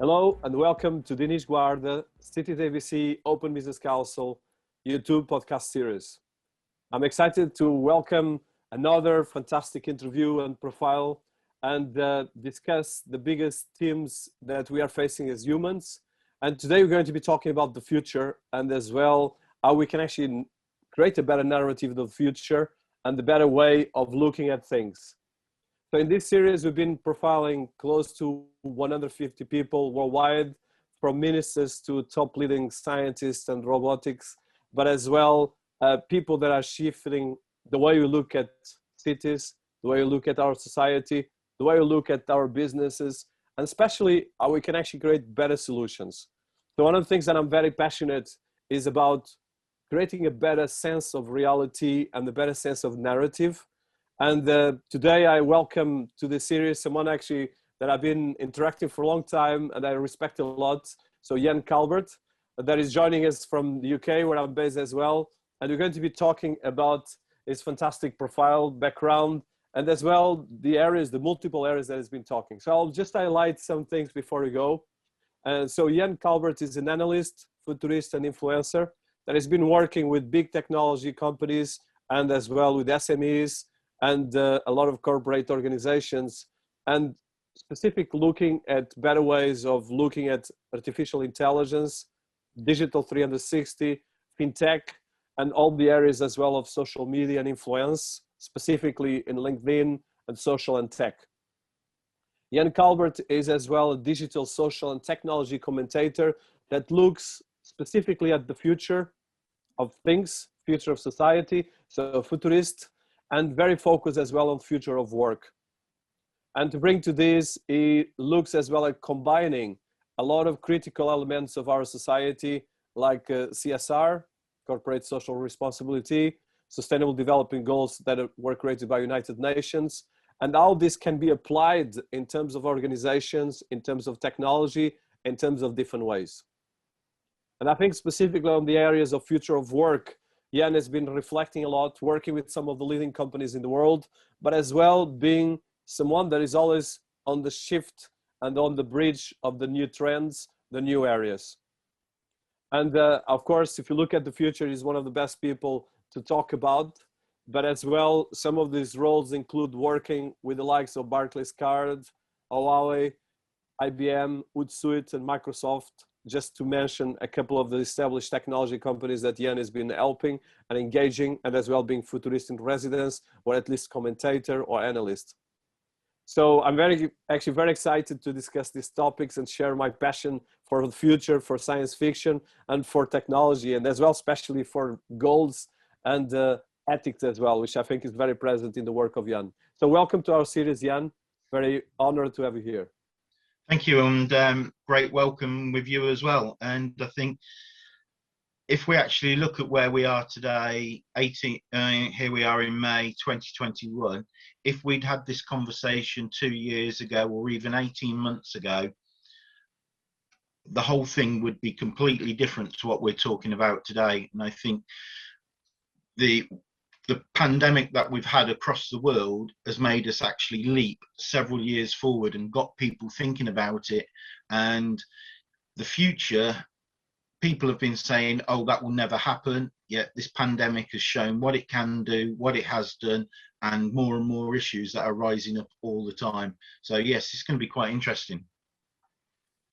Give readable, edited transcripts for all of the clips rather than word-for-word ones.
Hello and welcome to Dinis Guarda, Cities ABC Open Business Council YouTube podcast series. I'm excited to welcome another fantastic interview and profile and discuss the biggest themes that we are facing as humans. And today we're going to be talking about the future and as well how we can actually create a better narrative of the future and the better way of looking at things. So in this series, we've been profiling close to 150 people worldwide, from ministers to top leading scientists and robotics, but as well people that are shifting the way we look at cities, the way we look at our society, the way we look at our businesses, and especially how we can actually create better solutions. So one of the things that I'm very passionate is about creating a better sense of reality and a better sense of narrative. And today I welcome to the series someone actually that I've been interacting for a long time and I respect a lot. So Calvert, that is joining us from the UK, where I'm based as well. And we're going to be talking about his fantastic profile, background, and as well the multiple areas that he's been talking. So I'll just highlight some things before we go. And so Calvert is an analyst, futurist, and influencer that has been working with big technology companies and as well with SMEs and a lot of corporate organizations, and specific looking at better ways of looking at artificial intelligence, digital 360, FinTech, and all the areas as well of social media and influence, specifically in LinkedIn and social and tech. Calvert is as well a digital, social, and technology commentator that looks specifically at the future of things, future of society, so a futurist, and very focused as well on future of work. And to bring to this, he looks as well at combining a lot of critical elements of our society, like CSR, corporate social responsibility, sustainable development goals that were created by United Nations, and how this can be applied in terms of organizations, in terms of technology, in terms of different ways. And I think specifically on the areas of future of work, Jan has been reflecting a lot, working with some of the leading companies in the world, but as well being someone that is always on the shift and on the bridge of the new trends, the new areas. And of course, if you look at the future, he's one of the best people to talk about, but as well, some of these roles include working with the likes of Barclays Card, Huawei, IBM, Hootsuite, and Microsoft, just to mention a couple of the established technology companies that Jan has been helping and engaging, and as well being futurist in residence, or at least commentator or analyst. So I'm very excited to discuss these topics and share my passion for the future, for science fiction, and for technology, and as well, especially for goals and ethics as well, which I think is very present in the work of Jan. So welcome to our series, Jan. Very honored to have you here. Thank you, and great welcome with you as well. And I think if we actually look at where we are today, here we are in May 2021, if we'd had this conversation 2 years ago or even 18 months ago, the whole thing would be completely different to what we're talking about today. And I think the pandemic that we've had across the world has made us actually leap several years forward and got people thinking about it. And the future, people have been saying, oh, that will never happen. Yet this pandemic has shown what it can do, what it has done, and more issues that are rising up all the time. So yes, it's going to be quite interesting.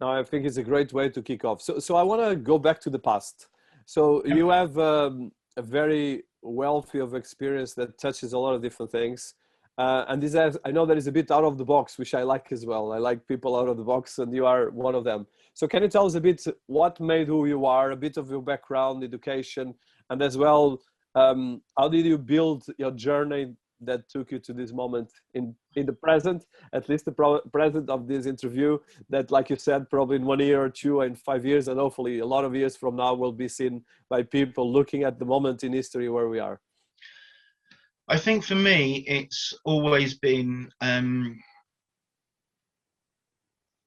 No, I think it's a great way to kick off. So I want to go back to the past. So you have a very wealthy of experience that touches a lot of different things. And this has, I know that is a bit out of the box, which I like as well. I like people out of the box, and you are one of them. So can you tell us a bit what made who you are, a bit of your background, education, and as well, how did you build your journey that took you to this moment in the present, at least the present of this interview, that, like you said, probably in 1 year or 2 and 5 years, and hopefully a lot of years from now will be seen by people looking at the moment in history where we are? I think for me, it's always been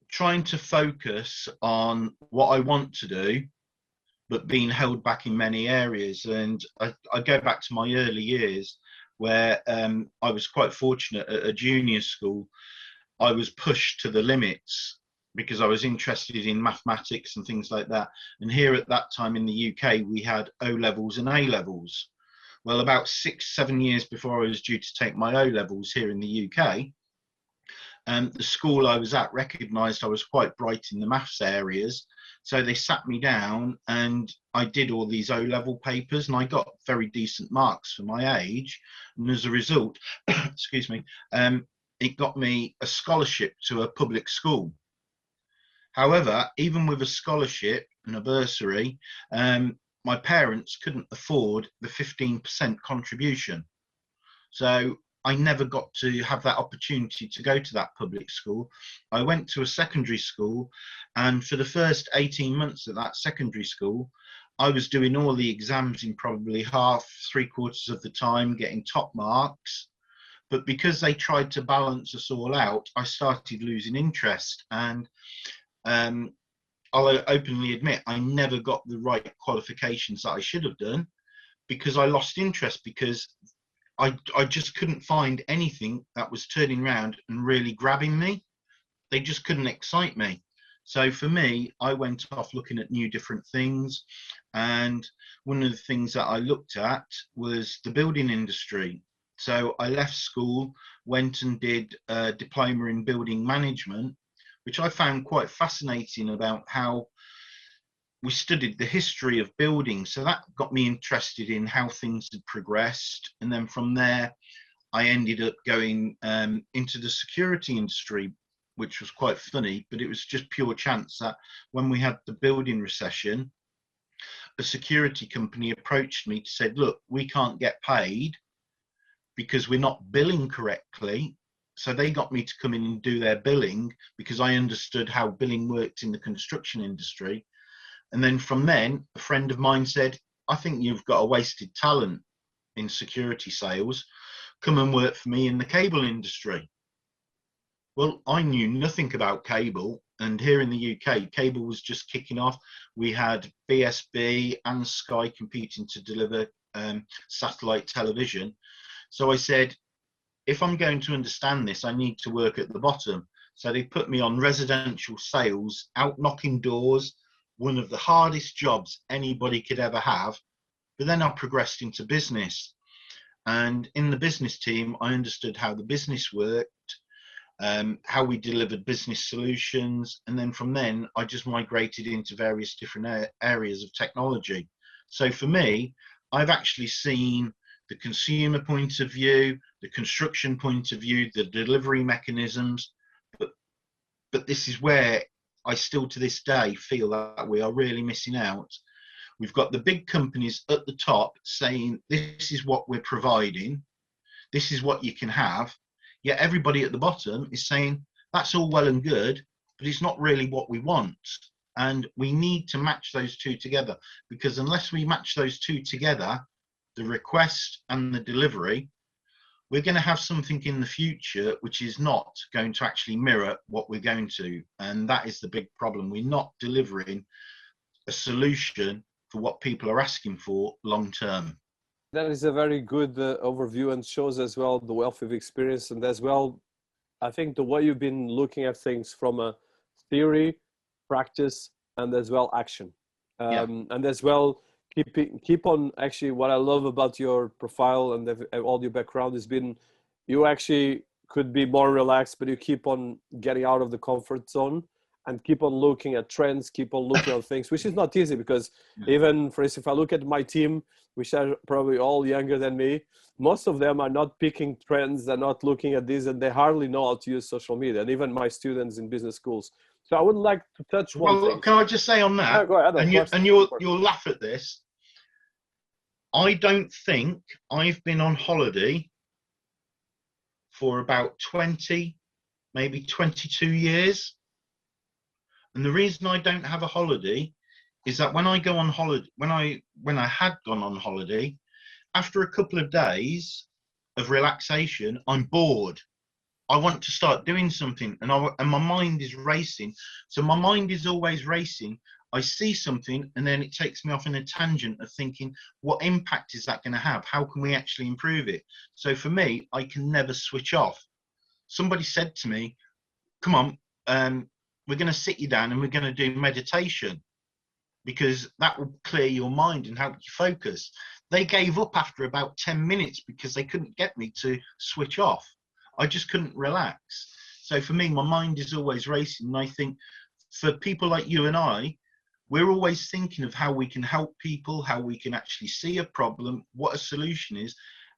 trying to focus on what I want to do, but being held back in many areas. And I go back to my early years where I was quite fortunate at a junior school. I was pushed to the limits because I was interested in mathematics and things like that. And here at that time in the UK, we had O levels and A levels. Well, about 6-7 years before I was due to take my O levels here in the UK, the school I was at recognised I was quite bright in the maths areas. So they sat me down and I did all these O level papers, and I got very decent marks for my age. And as a result, excuse me, it got me a scholarship to a public school. However, even with a scholarship and a bursary, my parents couldn't afford the 15% contribution. So I never got to have that opportunity to go to that public school. I went to a secondary school, and for the first 18 months at that secondary school, I was doing all the exams in probably half, 3/4 of the time, getting top marks. But because they tried to balance us all out, I started losing interest. And I'll openly admit I never got the right qualifications that I should have done, because I lost interest, because I just couldn't find anything that was turning around and really grabbing me. They just couldn't excite me. So for me, I went off looking at new different things. And one of the things that I looked at was the building industry. So I left school, went and did a diploma in building management, which I found quite fascinating, about how we studied the history of buildings. So that got me interested in how things had progressed. And then from there, I ended up going into the security industry, which was quite funny, but it was just pure chance that when we had the building recession, a security company approached me to say, look, we can't get paid because we're not billing correctly. So they got me to come in and do their billing, because I understood how billing worked in the construction industry. And then from then, a friend of mine said, I think you've got a wasted talent in security sales. Come and work for me in the cable industry. Well, I knew nothing about cable. And here in the UK, cable was just kicking off. We had BSB and Sky competing to deliver satellite television. So I said, if I'm going to understand this, I need to work at the bottom. So they put me on residential sales, out knocking doors, one of the hardest jobs anybody could ever have. But then I progressed into business. And in the business team, I understood how the business worked, how we delivered business solutions. And then from then, I just migrated into various different areas of technology. So for me, I've actually seen the consumer point of view, the construction point of view, the delivery mechanisms. But this is where I still to this day feel that we are really missing out. We've got the big companies at the top saying, this is what we're providing, this is what you can have. Yet everybody at the bottom is saying, that's all well and good, but it's not really what we want. And we need to match those two together, because unless we match those two together, the request and the delivery, we're going to have something in the future which is not going to actually mirror what we're going to. And that is the big problem. We're not delivering a solution for what people are asking for long term. That is a very good overview, and shows as well the wealth of experience, and as well, I think the way you've been looking at things from a theory, practice, and as well action. And as well, keep on, actually, what I love about your profile and all your background has been, you actually could be more relaxed, but you keep on getting out of the comfort zone and keep on looking at trends, keep on looking at things, which is not easy, because even, for instance, if I look at my team, which are probably all younger than me, most of them are not picking trends, they're not looking at this, and they hardly know how to use social media, and even my students in business schools. So I would like to touch one thing. Can I just say on that, yeah, go ahead, and you'll laugh at this, I don't think I've been on holiday for about 20, maybe 22 years. And the reason I don't have a holiday is that when I go on holiday, when I had gone on holiday, after a couple of days of relaxation, I'm bored. I want to start doing something, and my mind is racing. So my mind is always racing. I see something, and then it takes me off in a tangent of thinking, what impact is that going to have? How can we actually improve it? So for me, I can never switch off. Somebody said to me, come on, we're going to sit you down and we're going to do meditation because that will clear your mind and help you focus. They gave up after about 10 minutes because they couldn't get me to switch off. I just couldn't relax. So for me, my mind is always racing. And I think for people like you and I, we're always thinking of how we can help people, how we can actually see a problem, what a solution is.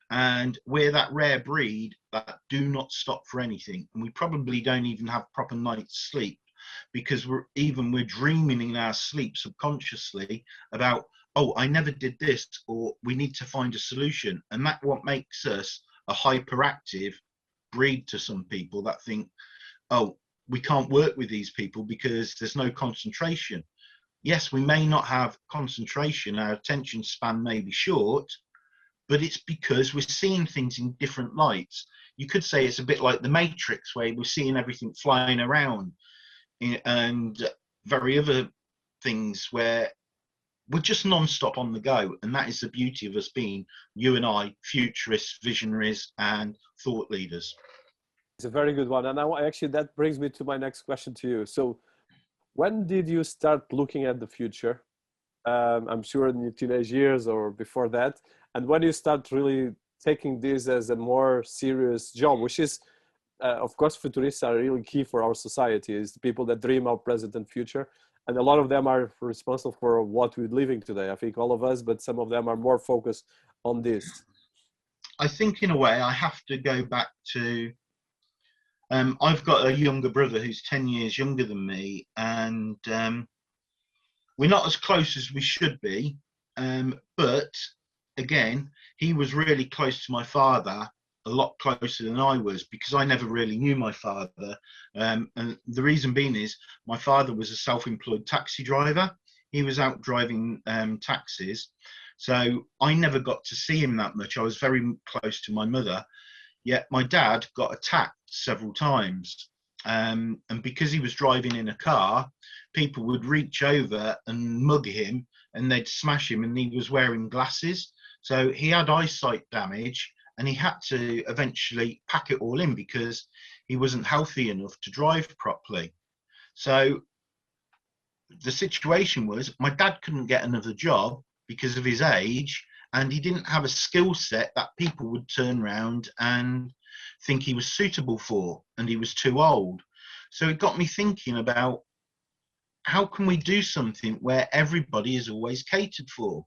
And we're that rare breed that do not stop for anything. And we probably don't even have proper night's sleep because we're dreaming in our sleep subconsciously about, oh, I never did this, or we need to find a solution. And that's what makes us a hyperactive breed to some people that think, oh, we can't work with these people because there's no concentration. Yes, we may not have concentration, our attention span may be short, but it's because we're seeing things in different lights. You could say it's a bit like the Matrix, where we're seeing everything flying around, and very other things where we're just non-stop on the go. And that is the beauty of us being, you and I, futurists, visionaries, and thought leaders. It's a very good one. And actually, that brings me to my next question to you. So when did you start looking at the future? I'm sure in your teenage years or before that. And when you start really taking this as a more serious job, which is, of course, futurists are really key for our society, is the people that dream our present and future. And a lot of them are responsible for what we're living today. I think all of us, but some of them are more focused on this. I think in a way I have to go back to, I've got a younger brother who's 10 years younger than me, and we're not as close as we should be. But again, he was really close to my father, a lot closer than I was, because I never really knew my father. And the reason being is my father was a self-employed taxi driver. He was out driving taxis. So I never got to see him that much. I was very close to my mother. Yet my dad got attacked several times. And because he was driving in a car, people would reach over and mug him and they'd smash him, and he was wearing glasses. So he had eyesight damage, and he had to eventually pack it all in because he wasn't healthy enough to drive properly. So the situation was my dad couldn't get another job because of his age, and he didn't have a skill set that people would turn around and think he was suitable for, and he was too old. So it got me thinking about, how can we do something where everybody is always catered for?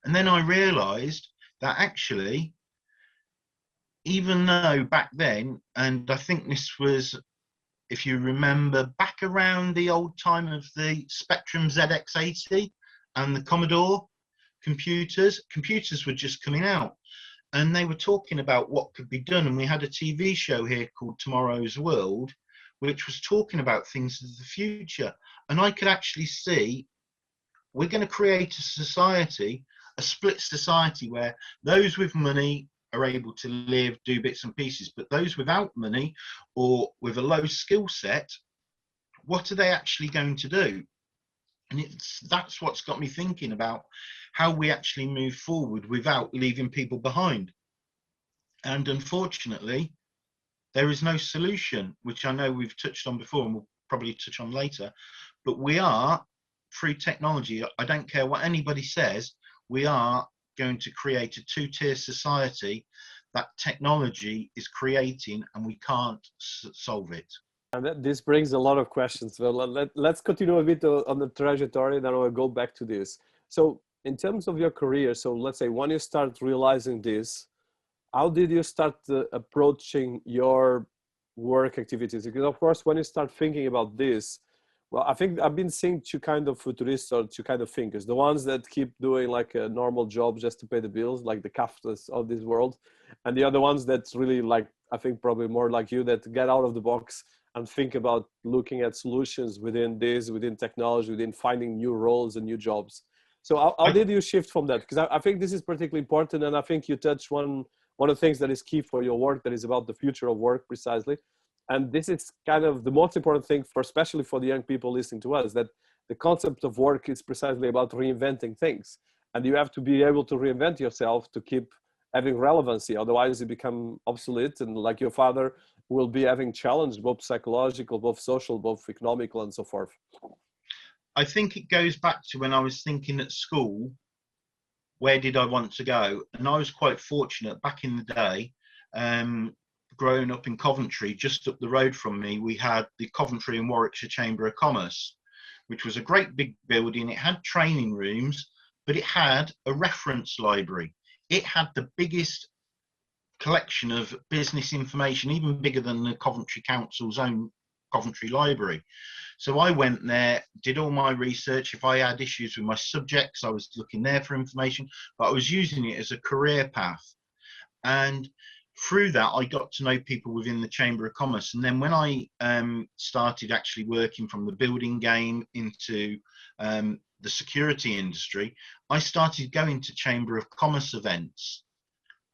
And then I realized that actually, even though back then, and I think this was, if you remember, back around the old time of the Spectrum ZX80 and the Commodore computers were just coming out, and they were talking about what could be done. And we had a TV show here called Tomorrow's World, which was talking about things of the future. And I could actually see, we're going to create a society, a split society, where those with money are able to live, do bits and pieces, but those without money or with a low skill set, what are they actually going to do? And that's what's got me thinking about how we actually move forward without leaving people behind. And unfortunately, there is no solution, which I know we've touched on before and we'll probably touch on later, but we are, through technology, I don't care what anybody says, we are going to create a two-tier society that technology is creating, and we can't solve it. And this brings a lot of questions. Well, let's continue a bit on the trajectory, then I'll go back to this. So in terms of your career, so let's say when you start realizing this, how did you start approaching your work activities? Because of course, when you start thinking about this, well, I think I've been seeing two kind of futurists or two kind of thinkers. The ones that keep doing like a normal job just to pay the bills, like the Kafkas of this world. And the other ones that's really like, I think probably more like you, that get out of the box and think about looking at solutions within this, within technology, within finding new roles and new jobs. So how did you shift from that? Because I think this is particularly important. And I think you touched one of the things that is key for your work, that is about the future of work precisely. And this is kind of the most important thing for, especially for the young people listening to us, that the concept of work is precisely about reinventing things. And you have to be able to reinvent yourself to keep having relevancy. Otherwise, you become obsolete, and like your father will be having challenge, both psychological, both social, both economical, and so forth. I think it goes back to when I was thinking at school, where did I want to go? And I was quite fortunate back in the day, growing up in Coventry, just up the road from me, we had the Coventry and Warwickshire Chamber of Commerce, which was a great big building. It had training rooms, but it had a reference library. It had the biggest collection of business information, even bigger than the Coventry Council's own Coventry Library. So I went there, did all my research. If I had issues with my subjects, I was looking there for information, but I was using it as a career path. And through that, I got to know people within the Chamber of Commerce. And then when I started actually working from the building game into the security industry, I started going to Chamber of Commerce events.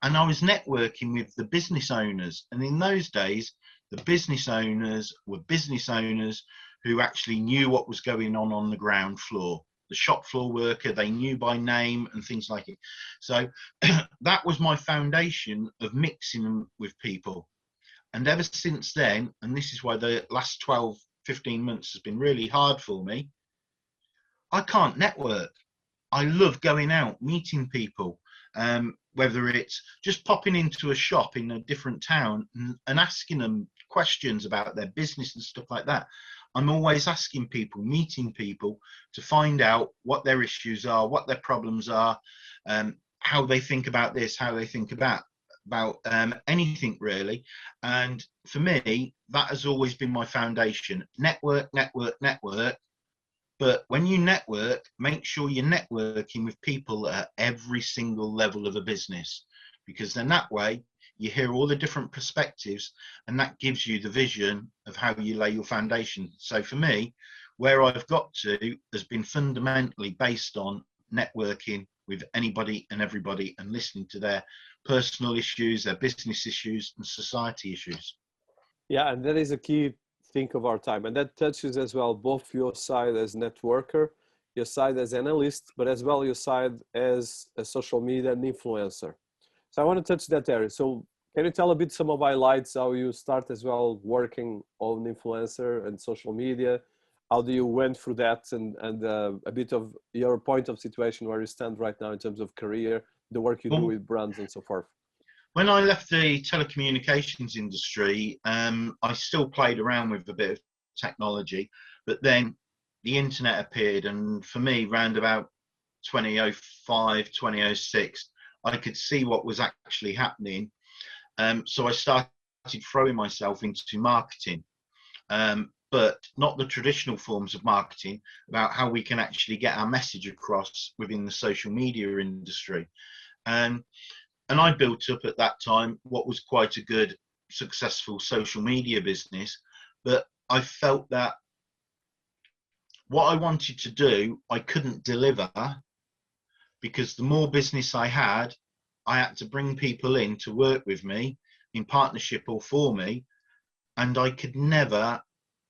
And I was networking with the business owners. And in those days, the business owners were business owners who actually knew what was going on the ground floor. The shop floor worker, they knew by name and things like it. So that was my foundation of mixing them with people. And ever since then, and this is why the last 12, 15 months has been really hard for me, I can't network. I love going out, meeting people, whether it's just popping into a shop in a different town and asking them questions about their business and stuff like that. I'm always asking people, meeting people to find out what their issues are, what their problems are, how they think about this, how they think about anything really. And for me, that has always been my foundation. Network, network, network. But when you network, make sure you're networking with people at every single level of a business, because then that way you hear all the different perspectives and that gives you the vision of how you lay your foundation. So for me, where I've got to has been fundamentally based on networking with anybody and everybody and listening to their personal issues, their business issues and society issues. Yeah, and that is a key thing of our time. And that touches as well both your side as networker, your side as analyst, but as well your side as a social media and influencer. So I want to touch that area. So can you tell a bit some of highlights, how you start as well working on influencer and social media? How do you went through that, and a bit of your point of situation where you stand right now in terms of career, the work you do with brands and so forth? When I left the telecommunications industry, I still played around with a bit of technology, but then the internet appeared, and for me, round about 2005, 2006, I could see what was actually happening. So I started throwing myself into marketing, but not the traditional forms of marketing, about how we can actually get our message across within the social media industry. And I built up at that time what was quite a good, successful social media business, but I felt that what I wanted to do, I couldn't deliver, because the more business I had to bring people in to work with me in partnership or for me, and I could never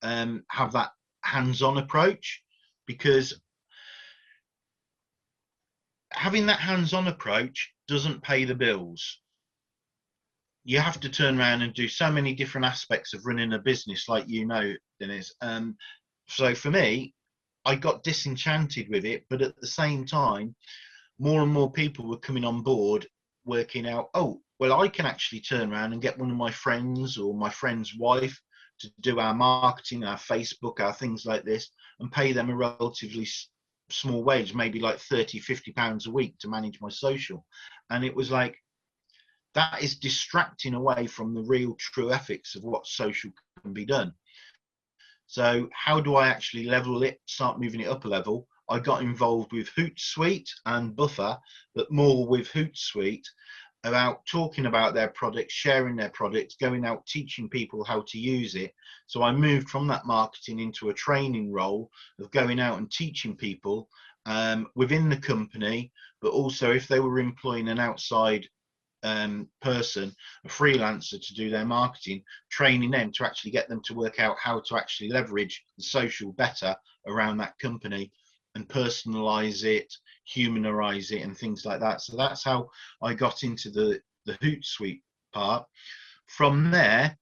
have that hands-on approach, because having that hands-on approach doesn't pay the bills. You have to turn around and do so many different aspects of running a business, like you know, Dinis. So for me, I got disenchanted with it, but at the same time, more and more people were coming on board, working out, oh, well, I can actually turn around and get one of my friends or my friend's wife to do our marketing, our Facebook, our things like this, and pay them a relatively small wage, maybe like 30, 50 pounds a week to manage my social. And it was like, that is distracting away from the real true ethics of what social can be done. So how do I actually level it, start moving it up a level? I got involved with Hootsuite and Buffer, but more with Hootsuite, about talking about their products, sharing their products, going out teaching people how to use it. So I moved from that marketing into a training role of going out and teaching people within the company, but also if they were employing an outside person, a freelancer, to do their marketing, training them to actually get them to work out how to actually leverage the social better around that company and personalize it, humanize it and things like that. So that's how I got into the Hootsuite part. From there,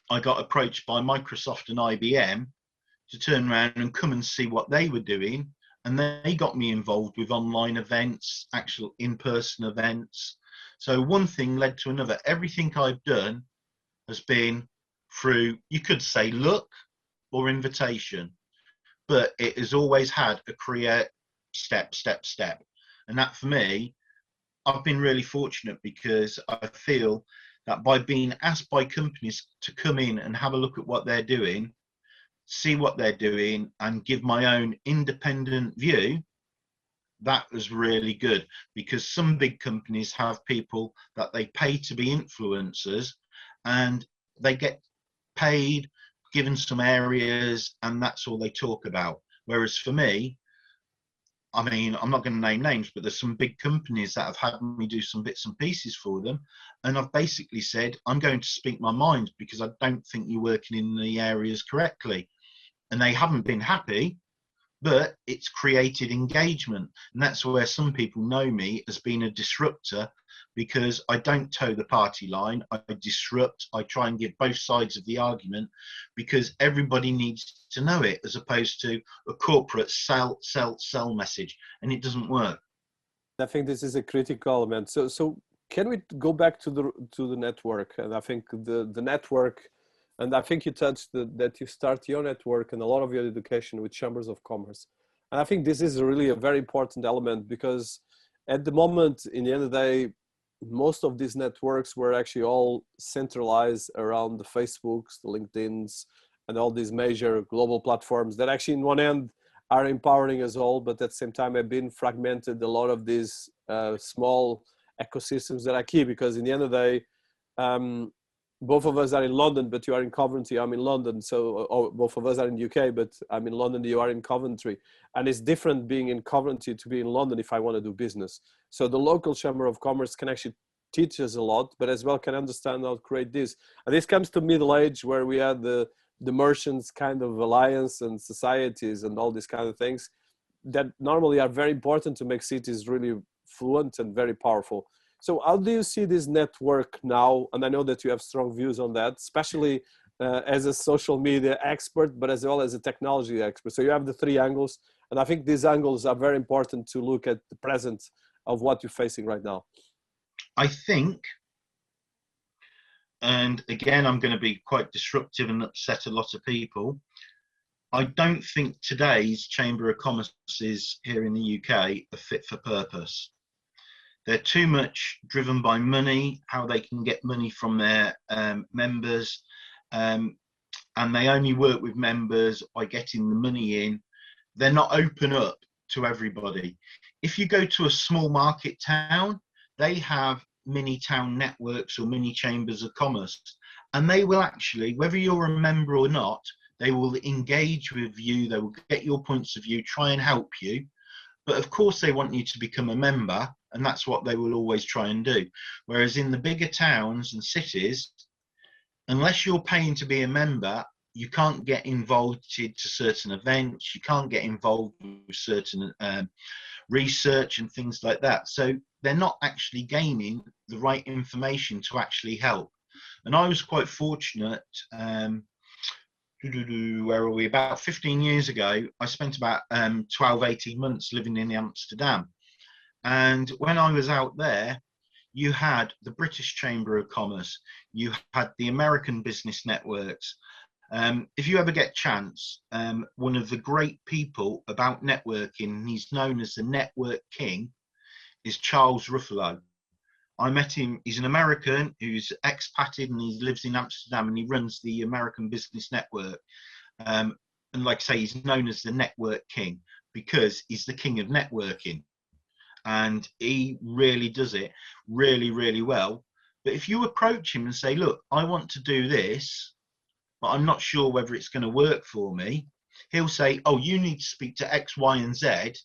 I got approached by Microsoft and IBM to turn around and come and see what they were doing. And they got me involved with online events, actual in-person events. So one thing led to another. Everything I've done has been through, you could say, luck or invitation, but it has always had a career step. And that, for me, I've been really fortunate, because I feel that by being asked by companies to come in and have a look at what they're doing, see what they're doing, and give my own independent view, that was really good. Because some big companies have people that they pay to be influencers, and they get paid, given some areas, and that's all they talk about. Whereas for me, I mean, I'm not going to name names, but there's some big companies that have had me do some bits and pieces for them. And I've basically said, I'm going to speak my mind, because I don't think you're working in the areas correctly. And they haven't been happy, but it's created engagement. And that's where some people know me as being a disruptor, because I don't toe the party line. I disrupt. I try and give both sides of the argument, because everybody needs to know it, as opposed to a corporate sell message, and it doesn't work. I think this is a critical element. So can we go back to the network? And I think the network, and I think you touched that you start your network and a lot of your education with chambers of commerce. And I think this is really a very important element, because at the moment, in the end of the day, most of these networks were actually all centralized around the Facebooks, the LinkedIns, and all these major global platforms that actually in one end are empowering us all, but at the same time have been fragmented. A lot of these small ecosystems that are key, because in the end of the day, both of us are in London, but you are in Coventry, I'm in London. So both of us are in the UK, but I'm in London, you are in Coventry. And it's different being in Coventry to be in London if I want to do business. So the local chamber of commerce can actually teach us a lot, but as well can understand how to create this. And this comes to middle age, where we had the merchants kind of alliance and societies and all these kind of things that normally are very important to make cities really fluent and very powerful. So how do you see this network now? And I know that you have strong views on that, especially as a social media expert, but as well as a technology expert. So you have the three angles. And I think these angles are very important to look at the present of what you're facing right now. I think, and again, I'm going to be quite disruptive and upset a lot of people, I don't think today's Chamber of Commerce's here in the UK are fit for purpose. They're too much driven by money, how they can get money from their members, and they only work with members by getting the money in. They're not open up to everybody. If you go to a small market town, they have mini town networks or mini chambers of commerce, and they will actually, whether you're a member or not, they will engage with you, they will get your points of view, try and help you. But of course they want you to become a member, and that's what they will always try and do. Whereas in the bigger towns and cities, unless you're paying to be a member, you can't get involved to certain events, you can't get involved with certain research and things like that. So they're not actually gaining the right information to actually help. And I was quite fortunate, where are we, about 15 years ago, I spent about 12-18 months living in Amsterdam. And when I was out there, you had the British Chamber of Commerce, you had the American business networks. If you ever get a chance, one of the great people about networking, he's known as the network king, is Charles Ruffalo. I met him, he's an American who's expated and he lives in Amsterdam and he runs the American Business Network. And like I say, he's known as the network king because he's the king of networking. And he really does it really, really well. But if you approach him and say, look, I want to do this, but I'm not sure whether it's going to work for me, he'll say, oh, you need to speak to X, Y, and Z.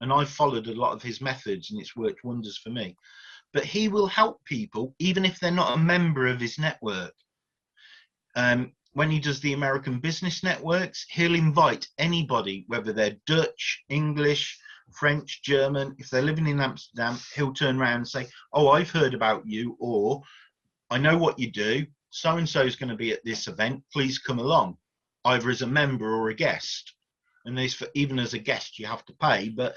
And I've followed a lot of his methods and it's worked wonders for me. But he will help people, even if they're not a member of his network. When he does the American business networks, he'll invite anybody, whether they're Dutch, English, French, German. If they're living in Amsterdam, he'll turn around and say, oh, I've heard about you, or I know what you do. So-and-so is going to be at this event. Please come along, either as a member or a guest. And even as a guest, you have to pay, but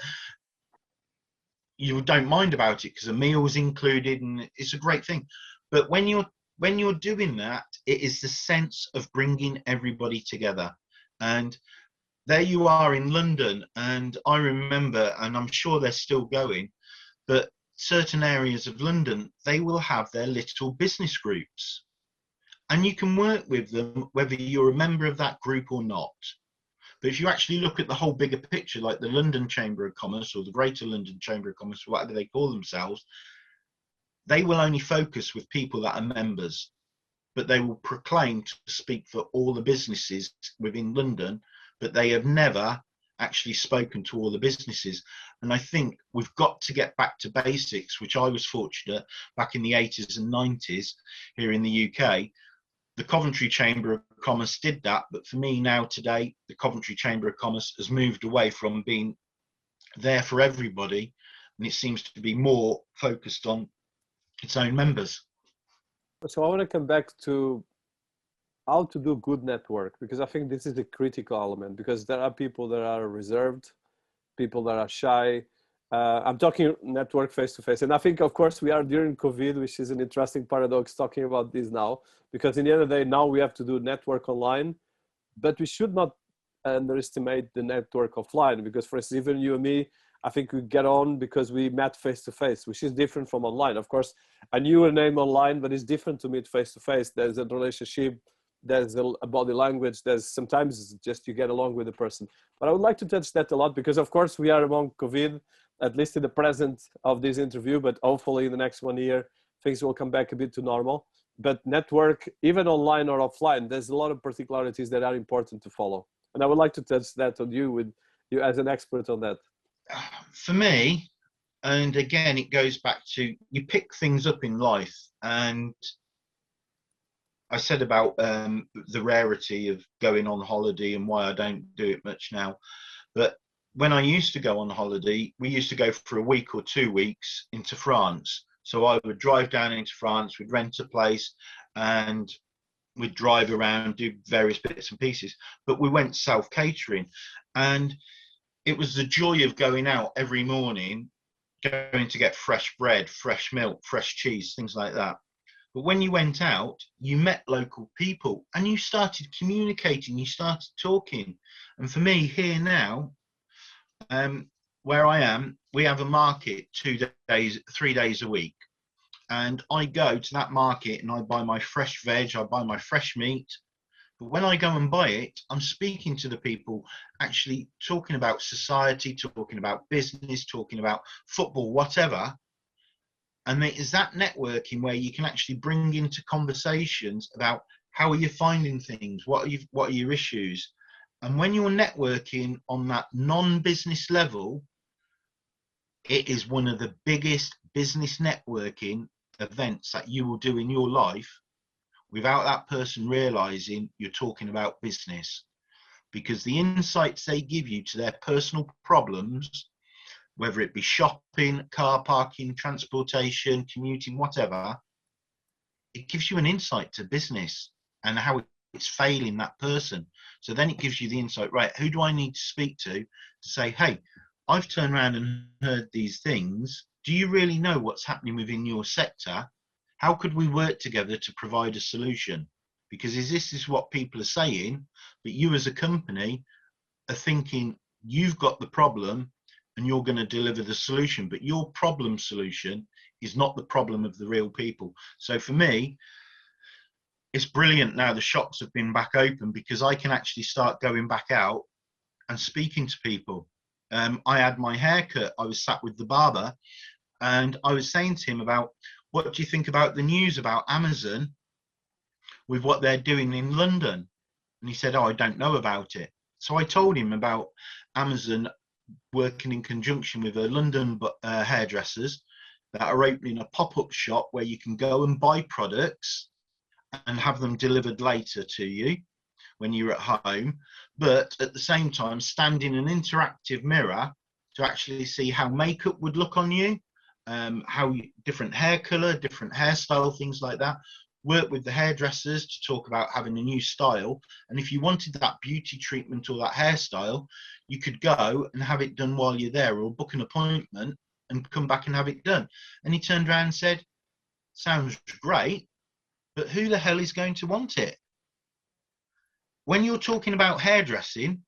you don't mind about it because a meal is included and it's a great thing. But when you're doing that, it is the sense of bringing everybody together. And there you are in London, and I remember, and I'm sure they're still going, but certain areas of London, they will have their little business groups, and you can work with them whether you're a member of that group or not. But if you actually look at the whole bigger picture, like the London Chamber of Commerce or the Greater London Chamber of Commerce, whatever they call themselves, they will only focus with people that are members, but they will proclaim to speak for all the businesses within London, but they have never actually spoken to all the businesses. And I think we've got to get back to basics, which I was fortunate back in the 80s and 90s here in the UK. The Coventry Chamber of Commerce did that, but for me now today, the Coventry Chamber of Commerce has moved away from being there for everybody, and it seems to be more focused on its own members. So I want to come back to how to do good network, because I think this is the critical element, because there are people that are reserved, people that are shy. I'm talking network face-to-face. And I think, of course, we are during COVID, which is an interesting paradox talking about this now, because in the end of the day, now we have to do network online, but we should not underestimate the network offline, because for instance, even you and me, I think we get on because we met face-to-face, which is different from online. Of course, I knew a name online, but it's different to meet face-to-face. There's a relationship, there's a body language, there's sometimes just you get along with the person. But I would like to touch that a lot, because of course we are among COVID, at least in the present of this interview, but hopefully in the next 1 year, things will come back a bit to normal. But network, even online or offline, there's a lot of particularities that are important to follow. And I would like to touch that on you, with you as an expert on that. For me, and again, it goes back to, you pick things up in life, and I said about the rarity of going on holiday and why I don't do it much now. But when I used to go on holiday, we used to go for a week or 2 weeks into France. So I would drive down into France, we'd rent a place, and we'd drive around, do various bits and pieces. But we went self-catering, and it was the joy of going out every morning, going to get fresh bread, fresh milk, fresh cheese, things like that. But when you went out, you met local people and you started communicating, you started talking. And for me here now, where I am, we have a market 3 days a week. And I go to that market and I buy my fresh veg, I buy my fresh meat. But when I go and buy it, I'm speaking to the people, actually talking about society, talking about business, talking about football, whatever. And it is that networking where you can actually bring into conversations about how are you finding things, what are your issues. And when you're networking on that non-business level, it is one of the biggest business networking events that you will do in your life without that person realizing you're talking about business. Because the insights they give you to their personal problems, whether it be shopping, car parking, transportation, commuting, whatever, it gives you an insight to business and how it's failing that person. So then it gives you the insight, right, who do I need to speak to say, hey, I've turned around and heard these things. Do you really know what's happening within your sector? How could we work together to provide a solution? Because this is what people are saying, but you as a company are thinking you've got the problem and you're going to deliver the solution, but your problem solution is not the problem of the real people. So for me, it's brilliant now the shops have been back open, because I can actually start going back out and speaking to people. I had my haircut, I was sat with the barber, and I was saying to him about, what do you think about the news about Amazon with what they're doing in London? And he said, oh, I don't know about it. So I told him about Amazon working in conjunction with a London hairdressers that are opening a pop-up shop where you can go and buy products and have them delivered later to you when you're at home, but at the same time stand in an interactive mirror to actually see how makeup would look on you, different hair color, different hairstyle, things like that. Work with the hairdressers to talk about having a new style. And if you wanted that beauty treatment or that hairstyle, you could go and have it done while you're there, or book an appointment and come back and have it done. And he turned around and said, sounds great, but who the hell is going to want it? When you're talking about hairdressing,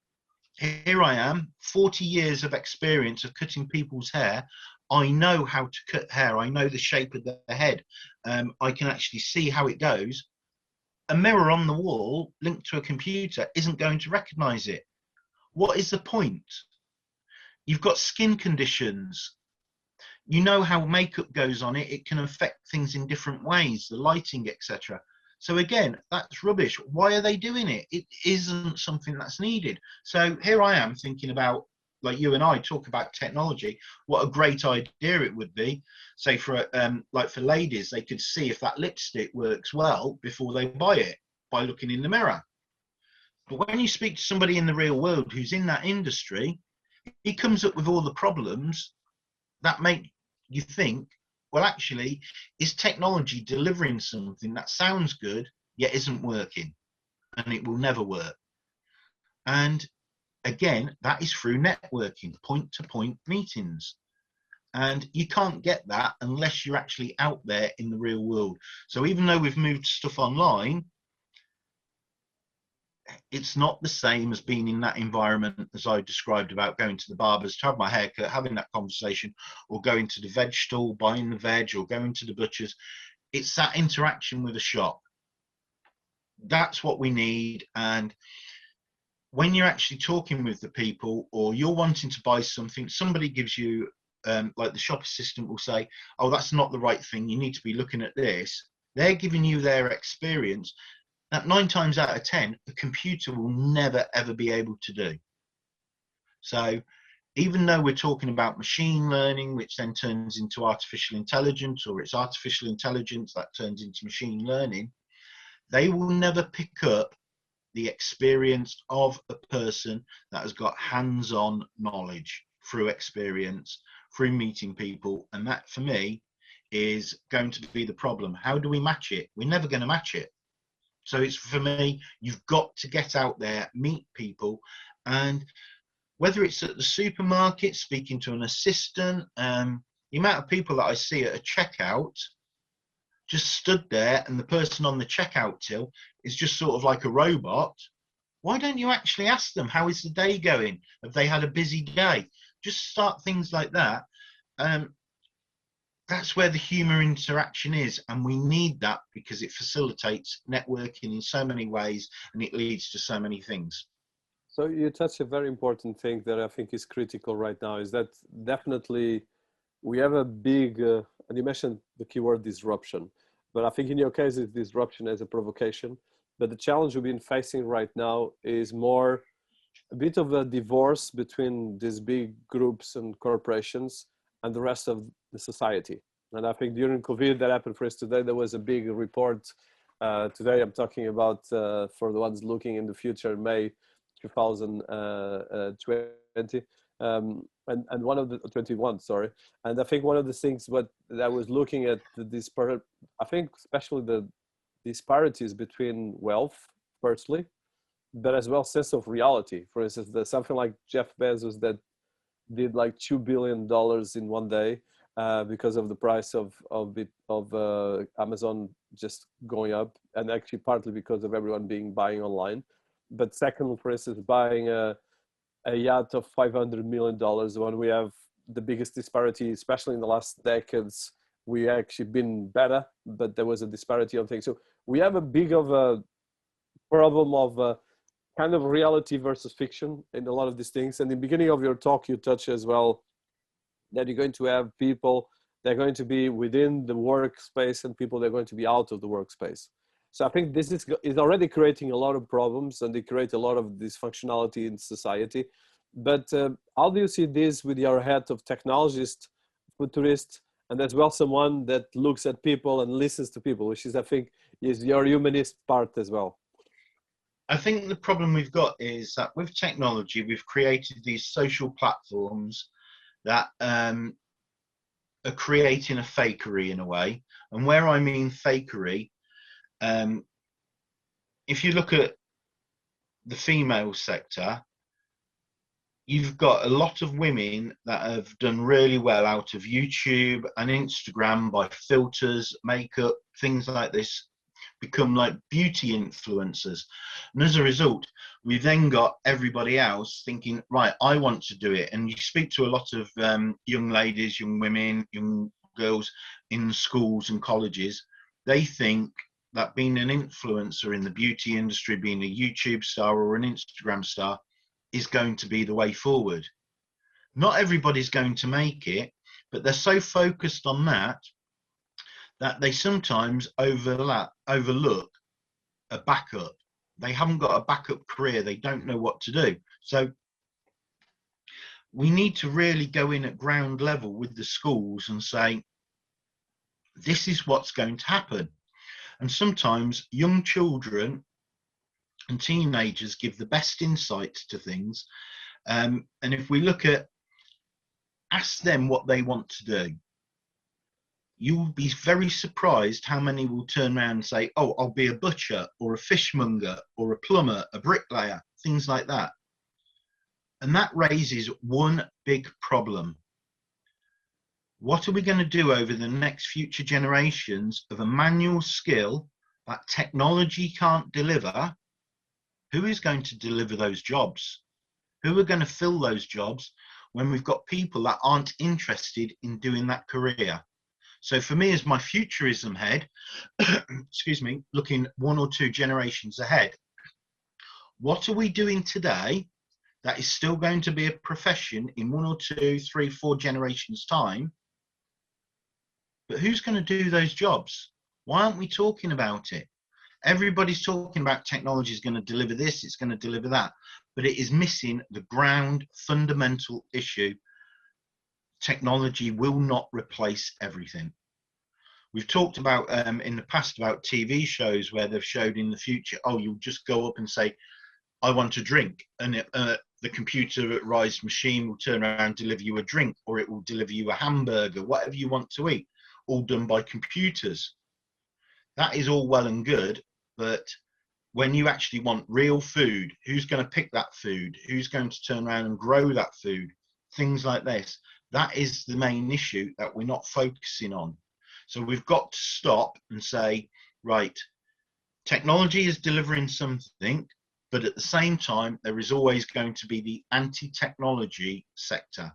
here I am, 40 years of experience of cutting people's hair. I know how to cut hair. I know the shape of the head. I can actually see how it goes. A mirror on the wall linked to a computer isn't going to recognize it. What is the point? You've got skin conditions. You know how makeup goes on it. It can affect things in different ways, the lighting, etc. So again, that's rubbish. Why are they doing it? It isn't something that's needed. So here I am thinking about, like you and I talk about technology, what a great idea it would be, say for like for ladies, they could see if that lipstick works well before they buy it by looking in the mirror. But when you speak to somebody in the real world who's in that industry, he comes up with all the problems that make you think, well, actually, is technology delivering something that sounds good yet isn't working, and it will never work? And again, that is through networking, point-to-point meetings. And you can't get that unless you're actually out there in the real world. So even though we've moved stuff online, it's not the same as being in that environment as I described about going to the barbers to have my haircut, having that conversation, or going to the veg stall, buying the veg, or going to the butcher's. It's that interaction with a shop. That's what we need. And when you're actually talking with the people, or you're wanting to buy something, somebody gives you, like the shop assistant will say, oh, that's not the right thing, you need to be looking at this. They're giving you their experience that 9 times out of 10, a computer will never, ever be able to do. So even though we're talking about machine learning, which then turns into artificial intelligence, or it's artificial intelligence that turns into machine learning, they will never pick up the experience of a person that has got hands-on knowledge through experience, through meeting people. And that, for me, is going to be the problem. How do we match it? We're never going to match it. So it's, for me, you've got to get out there, meet people, and whether it's at the supermarket, speaking to an assistant, the amount of people that I see at a checkout just stood there, and the person on the checkout till is just sort of like a robot. Why don't you actually ask them, how is the day going? Have they had a busy day? Just start things like that. That's where the human interaction is, and we need that because it facilitates networking in so many ways, and it leads to so many things. So you touched a very important thing that I think is critical right now, is that definitely we have a big, and you mentioned the keyword disruption, but I think in your case it's disruption as a provocation. But the challenge we've been facing right now is more a bit of a divorce between these big groups and corporations and the rest of the society. And I think during COVID that happened for us today, there was a big report. Today I'm talking about, for the ones looking in the future, May 2020, and one of the 21, sorry. And I think one of the things what that I was looking at, I think especially the disparities between wealth, firstly, but as well sense of reality. For instance, there's something like Jeff Bezos that did like $2 billion in one day because of the price of Amazon just going up, and actually partly because of everyone buying online. But second, for instance, buying a yacht of $500 million, when we have the biggest disparity, especially in the last decades, we actually been better, but there was a disparity on things. So we have a big of a problem of kind of reality versus fiction in a lot of these things. And in the beginning of your talk, you touch as well that you're going to have people that are going to be within the workspace and people that are going to be out of the workspace. So I think this is already creating a lot of problems, and they create a lot of dysfunctionality in society. But how do you see this with your hat of technologist, futurist, and as well someone that looks at people and listens to people, which is, I think, is your humanist part as well? I think the problem we've got is that with technology, we've created these social platforms that are creating a fakery in a way. And where I mean fakery, if you look at the female sector, you've got a lot of women that have done really well out of YouTube and Instagram by filters, makeup, things like this, become like beauty influencers. And as a result, we then got everybody else thinking, right, I want to do it. And you speak to a lot of young ladies, young women, young girls in schools and colleges, they think that being an influencer in the beauty industry, being a YouTube star or an Instagram star, is going to be the way forward. Not everybody's going to make it, but they're so focused on that they sometimes overlook a backup. They haven't got a backup career. They don't know what to do. So we need to really go in at ground level with the schools and say, this is what's going to happen. And sometimes young children and teenagers give the best insights to things. And if we look at, ask them what they want to do, you'll be very surprised how many will turn around and say, oh, I'll be a butcher or a fishmonger or a plumber, a bricklayer, things like that. And that raises one big problem. What are we going to do over the next future generations of a manual skill that technology can't deliver? Who is going to deliver those jobs? Who are going to fill those jobs when we've got people that aren't interested in doing that career? So for me, as my futurism head, excuse me, looking 1 or 2 generations ahead, what are we doing today that is still going to be a profession in 1 or 2, 3, 4 generations time? But who's going to do those jobs? Why aren't we talking about it? Everybody's talking about technology is going to deliver this, it's going to deliver that, but it is missing the ground fundamental issue. Technology will not replace everything. We've talked about in the past about TV shows where they've showed in the future, oh, you'll just go up and say, I want a drink, and the computerized machine will turn around and deliver you a drink, or it will deliver you a hamburger, whatever you want to eat, all done by computers. That is all well and good, but when you actually want real food, who's going to pick that food? Who's going to turn around and grow that food? Things like this. That is the main issue that we're not focusing on. So we've got to stop and say, right, technology is delivering something, but at the same time, there is always going to be the anti-technology sector.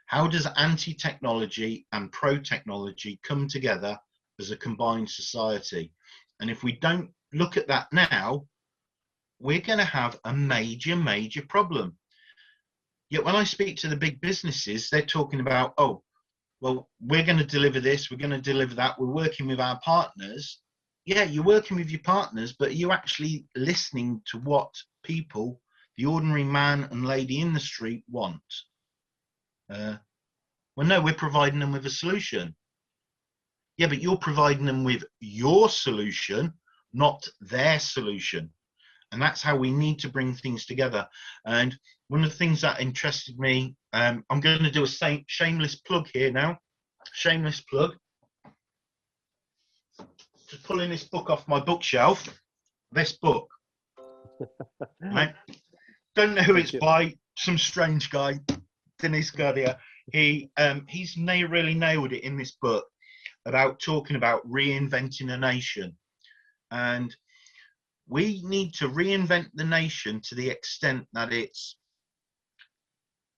How does anti-technology and pro-technology come together as a combined society? And if we don't look at that now, we're going to have a major, major problem. Yet when I speak to the big businesses, they're talking about, oh, well, we're going to deliver this, we're going to deliver that, we're working with our partners. Yeah, you're working with your partners, but are you actually listening to what people, the ordinary man and lady in the street, want? Well, no, we're providing them with a solution. Yeah, but you're providing them with your solution, not their solution. And that's how we need to bring things together. And one of the things that interested me, I'm going to do a shameless plug here now. Shameless plug. Just pulling this book off my bookshelf. This book. Right? Don't know who it's by. Some strange guy, Dinis Guarda. He's really nailed it in this book about talking about reinventing a nation. And we need to reinvent the nation to the extent that it's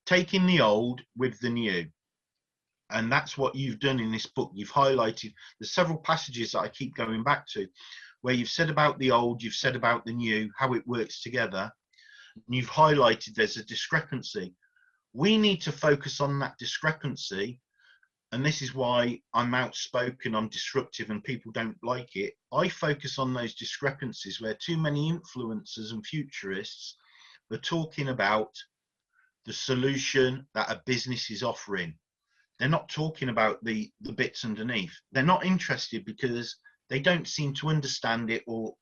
taking the old with the new. And that's what you've done in this book. You've highlighted, there's several passages that I keep going back to, where you've said about the old, you've said about the new, how it works together. And you've highlighted there's a discrepancy. We need to focus on that discrepancy. And this is why I'm outspoken, I'm disruptive, and people don't like it. I focus on those discrepancies where too many influencers and futurists are talking about the solution that a business is offering. They're not talking about the bits underneath. They're not interested because they don't seem to understand it, or,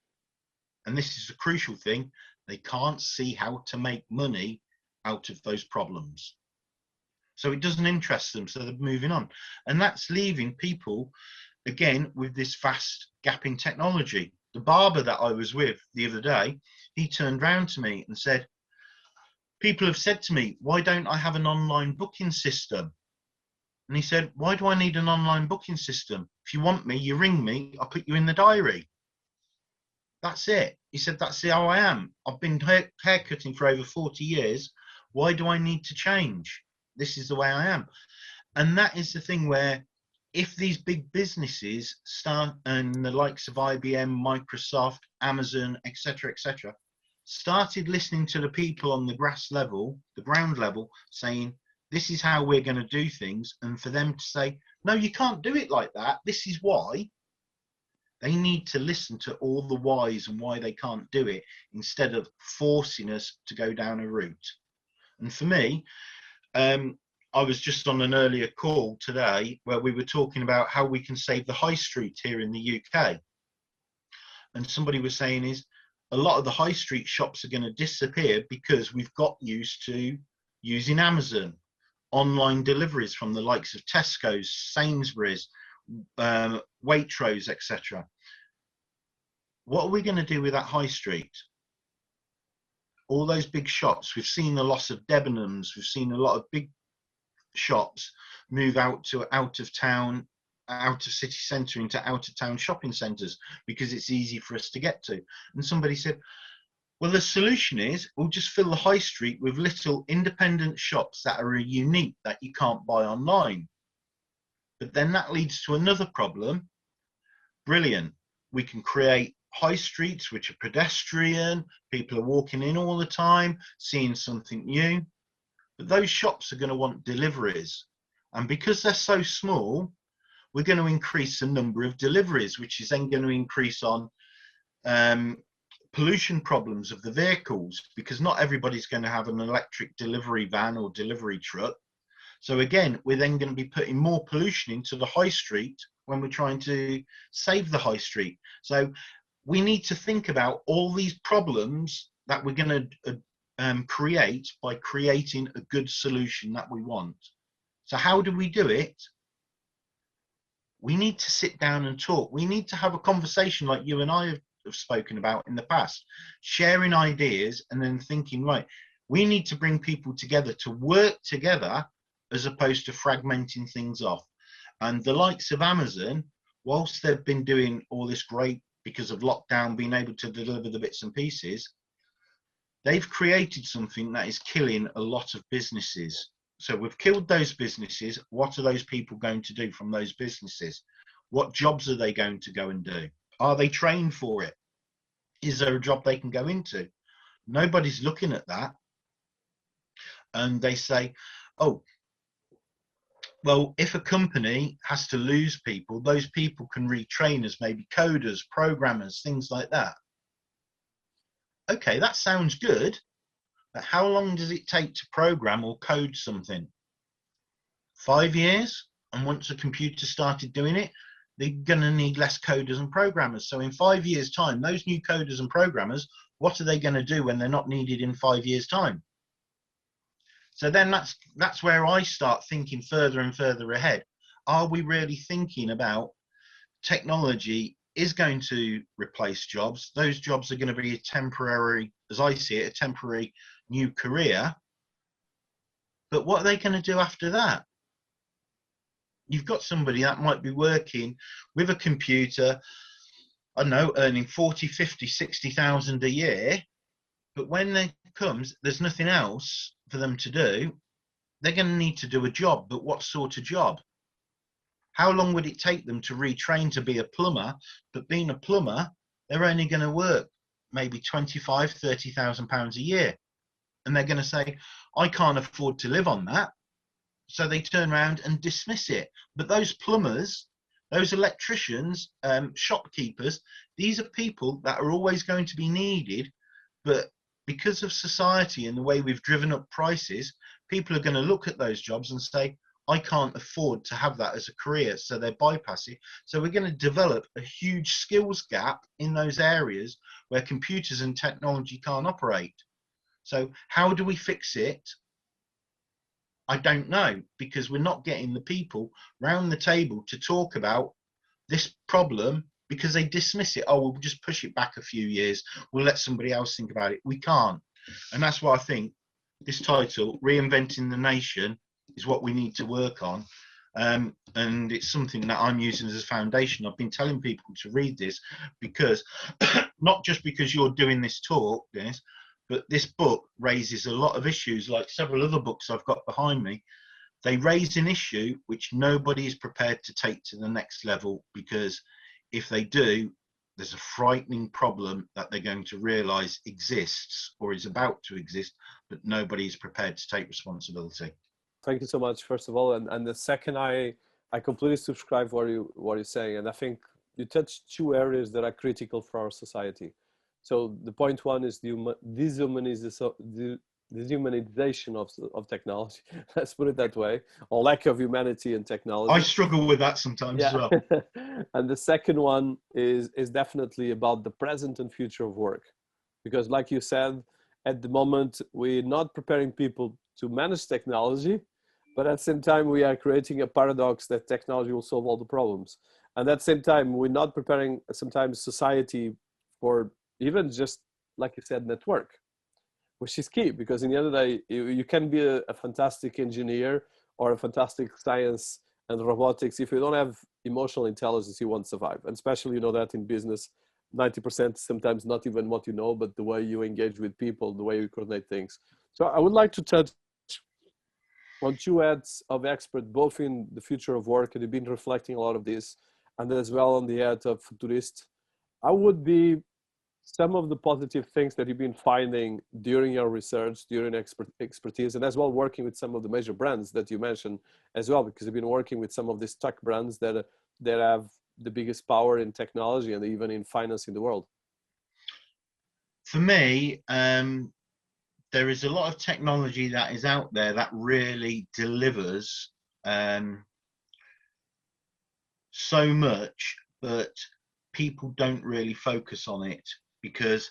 and this is a crucial thing, they can't see how to make money out of those problems. So it doesn't interest them, so they're moving on. And that's leaving people, again, with this vast gap in technology. The barber that I was with the other day, he turned round to me and said, people have said to me, why don't I have an online booking system? And he said, why do I need an online booking system? If you want me, you ring me, I'll put you in the diary. That's it. He said, that's how I am. I've been haircutting for over 40 years. Why do I need to change? This is the way I am. And that is the thing where if these big businesses start, and the likes of IBM, Microsoft, Amazon, etc., started listening to the people on the grass level, the ground level, saying, this is how we're going to do things, and for them to say, no, you can't do it like that, this is why, they need to listen to all the whys and why they can't do it, instead of forcing us to go down a route. And for me, I was just on an earlier call today where we were talking about how we can save the high street here in the UK. And somebody was saying is, a lot of the high street shops are going to disappear because we've got used to using Amazon, online deliveries from the likes of Tesco's, Sainsbury's, Waitrose, etc. What are we going to do with that high street? All those big shops, we've seen the loss of Debenhams, we've seen a lot of big shops move out of town, out of city centre, into out of town shopping centres because it's easy for us to get to. And somebody said, well, the solution is we'll just fill the high street with little independent shops that are unique, that you can't buy online. But then that leads to another problem. Brilliant. We can create high streets which are pedestrian, people are walking in all the time, seeing something new. But those shops are going to want deliveries. And because they're so small, we're going to increase the number of deliveries, which is then going to increase on pollution problems of the vehicles, because not everybody's going to have an electric delivery van or delivery truck. So again, we're then going to be putting more pollution into the high street when we're trying to save the high street. So we need to think about all these problems that we're going to create by creating a good solution that we want. So how do we do it? We need to sit down and talk. We need to have a conversation like you and I have spoken about in the past, sharing ideas and then thinking, right, we need to bring people together to work together as opposed to fragmenting things off. And the likes of Amazon, whilst they've been doing all this great because of lockdown, being able to deliver the bits and pieces, they've created something that is killing a lot of businesses. So we've killed those businesses. What are those people going to do from those businesses? What jobs are they going to go and do? Are they trained for it? Is there a job they can go into? Nobody's looking at that. And they say, oh, well, if a company has to lose people, those people can retrain as maybe coders, programmers, things like that. Okay, that sounds good. But how long does it take to program or code something? 5 years? And once a computer started doing it, they're going to need less coders and programmers. So in 5 years' time, those new coders and programmers, what are they going to do when they're not needed in 5 years' time? So then that's where I start thinking further and further ahead. Are we really thinking about technology is going to replace jobs? Those jobs are going to be a temporary, as I see it, a temporary new career. But what are they going to do after that? You've got somebody that might be working with a computer, I don't know, earning 40, 50, 60,000 a year. But when there comes, there's nothing else for them to do. They're going to need to do a job, but what sort of job? How long would it take them to retrain to be a plumber? But being a plumber, they're only going to work maybe 25, 30,000 pounds a year. And they're going to say, I can't afford to live on that. So they turn around and dismiss it. But those plumbers, those electricians, shopkeepers, these are people that are always going to be needed. But because of society and the way we've driven up prices, people are going to look at those jobs and say, I can't afford to have that as a career. So they bypass it. So we're going to develop a huge skills gap in those areas where computers and technology can't operate. So how do we fix it? I don't know, because we're not getting the people round the table to talk about this problem, because they dismiss it. Oh, we'll just push it back a few years. We'll let somebody else think about it. We can't. And that's why I think this title, Reinventing the Nation, is what we need to work on. And it's something that I'm using as a foundation. I've been telling people to read this because, not just because you're doing this talk, Dinis, but this book raises a lot of issues, like several other books I've got behind me. They raise an issue which nobody is prepared to take to the next level, because if they do, there's a frightening problem that they're going to realize exists or is about to exist, but nobody is prepared to take responsibility. Thank you so much, first of all. And the second, I completely subscribe what you're saying. And I think you touched two areas that are critical for our society. So the point one is the dehumanization of technology. Let's put it that way, or lack of humanity in technology. I struggle with that sometimes as well. And the second one is definitely about the present and future of work. Because like you said, at the moment, we're not preparing people to manage technology, but at the same time, we are creating a paradox that technology will solve all the problems. And at the same time, we're not preparing sometimes society for even just, like you said, network, which is key, because in the end of the day, you can be a fantastic engineer or a fantastic science and robotics. If you don't have emotional intelligence, you won't survive. And especially, you know that in business, 90% sometimes not even what you know, but the way you engage with people, the way you coordinate things. So I would like to touch on two heads of expert, both in the future of work, and you've been reflecting a lot of this, and as well on the head of Futurist. I would be some of the positive things that you've been finding during your research, during expertise, and as well working with some of the major brands that you mentioned as well, because you've been working with some of these tech brands that have the biggest power in technology and even in finance in the world. For me, there is a lot of technology that is out there that really delivers so much, but people don't really focus on it because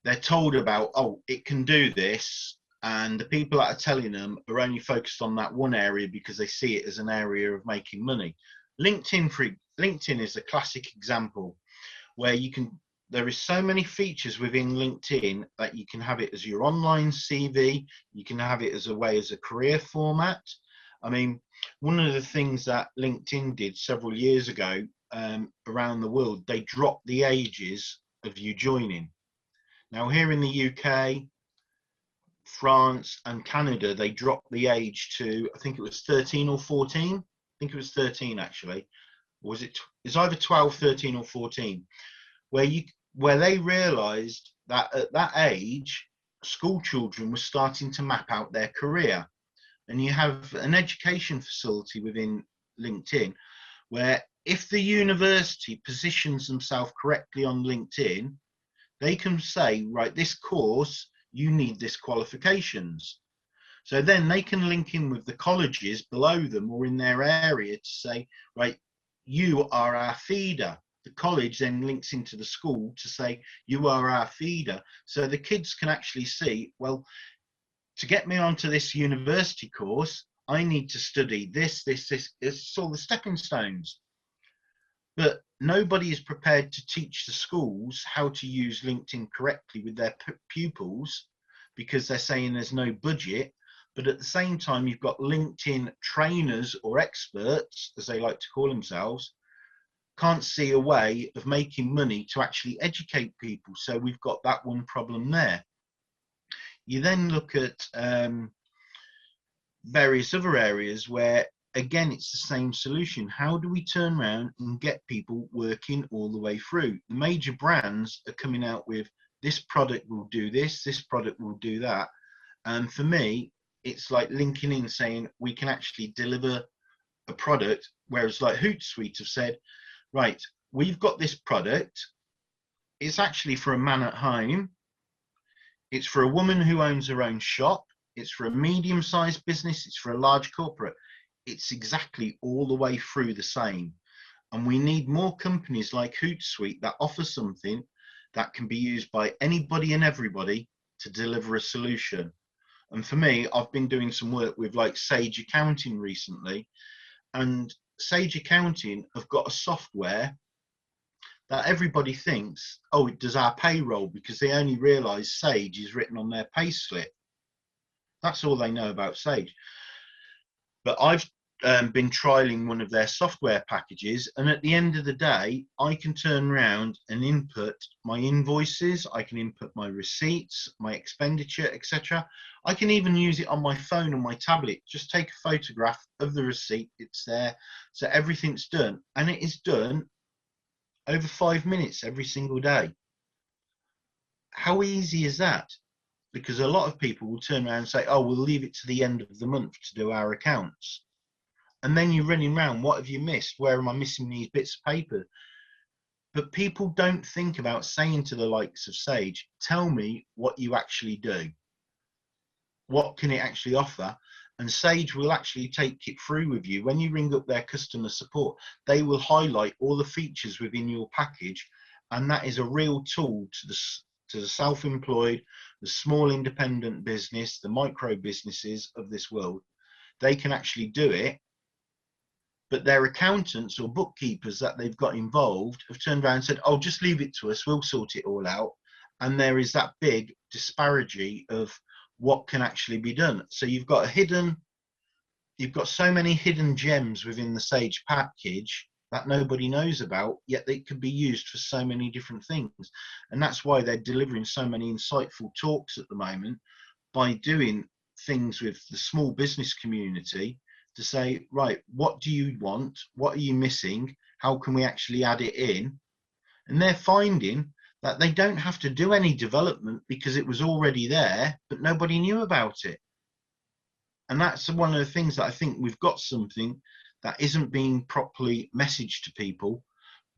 they're told about, oh, it can do this, and the people that are telling them are only focused on that one area because they see it as an area of making money. LinkedIn is a classic example where there is so many features within LinkedIn that you can have it as your online CV, you can have it as a career format. I mean, one of the things that LinkedIn did several years ago around the world, they dropped the ages of you joining. Now here in the UK, France and Canada, they dropped the age to, I think it was 13 or 14. I think it was 13 actually. It's either 12, 13 or 14, where they realized that at that age, school children were starting to map out their career. And you have an education facility within LinkedIn where if the university positions themselves correctly on LinkedIn, they can say, right, this course, you need this qualifications. So then they can link in with the colleges below them or in their area to say, right, you are our feeder. The college then links into the school to say, you are our feeder. So the kids can actually see, well, to get me onto this university course, I need to study this. It's all the stepping stones. But nobody is prepared to teach the schools how to use LinkedIn correctly with their pupils because they're saying there's no budget. But at the same time, you've got LinkedIn trainers or experts, as they like to call themselves, can't see a way of making money to actually educate people. So we've got that one problem there. You then look at various other areas where, again, it's the same solution. How do we turn around and get people working all the way through? The major brands are coming out with this product will do this product will do that. And for me, it's like linking in saying we can actually deliver a product, whereas like Hootsuite have said, right, we've got this product. It's actually for a man at home. It's for a woman who owns her own shop. It's for a medium-sized business. It's for a large corporate. It's exactly all the way through the same. And we need more companies like Hootsuite that offer something that can be used by anybody and everybody to deliver a solution. And for me, I've been doing some work with like Sage Accounting recently, and Sage Accounting have got a software that everybody thinks, oh, it does our payroll, because they only realize Sage is written on their pay slip. That's all they know about Sage. But I've been trialing one of their software packages, and at the end of the day, I can turn around and input my invoices, I can input my receipts, my expenditure, etc. I can even use it on my phone and my tablet. Just take a photograph of the receipt, it's there, so everything's done, and it is done over 5 minutes every single day. How easy is that? Because a lot of people will turn around and say, oh, we'll leave it to the end of the month to do our accounts. And then you're running around, what have you missed? Where am I missing these bits of paper? But people don't think about saying to the likes of Sage, tell me what you actually do. What can it actually offer? And Sage will actually take it through with you. When you ring up their customer support, they will highlight all the features within your package. And that is a real tool to the self-employed, the small independent business, the micro businesses of this world. They can actually do it, but their accountants or bookkeepers that they've got involved have turned around and said, oh, just leave it to us, we'll sort it all out. And there is that big disparity of what can actually be done. So you've got so many hidden gems within the Sage package that nobody knows about, yet they could be used for so many different things. And that's why they're delivering so many insightful talks at the moment, by doing things with the small business community to say, right, what do you want? What are you missing? How can we actually add it in? And they're finding that they don't have to do any development because it was already there, but nobody knew about it. And that's one of the things that I think we've got something that isn't being properly messaged to people.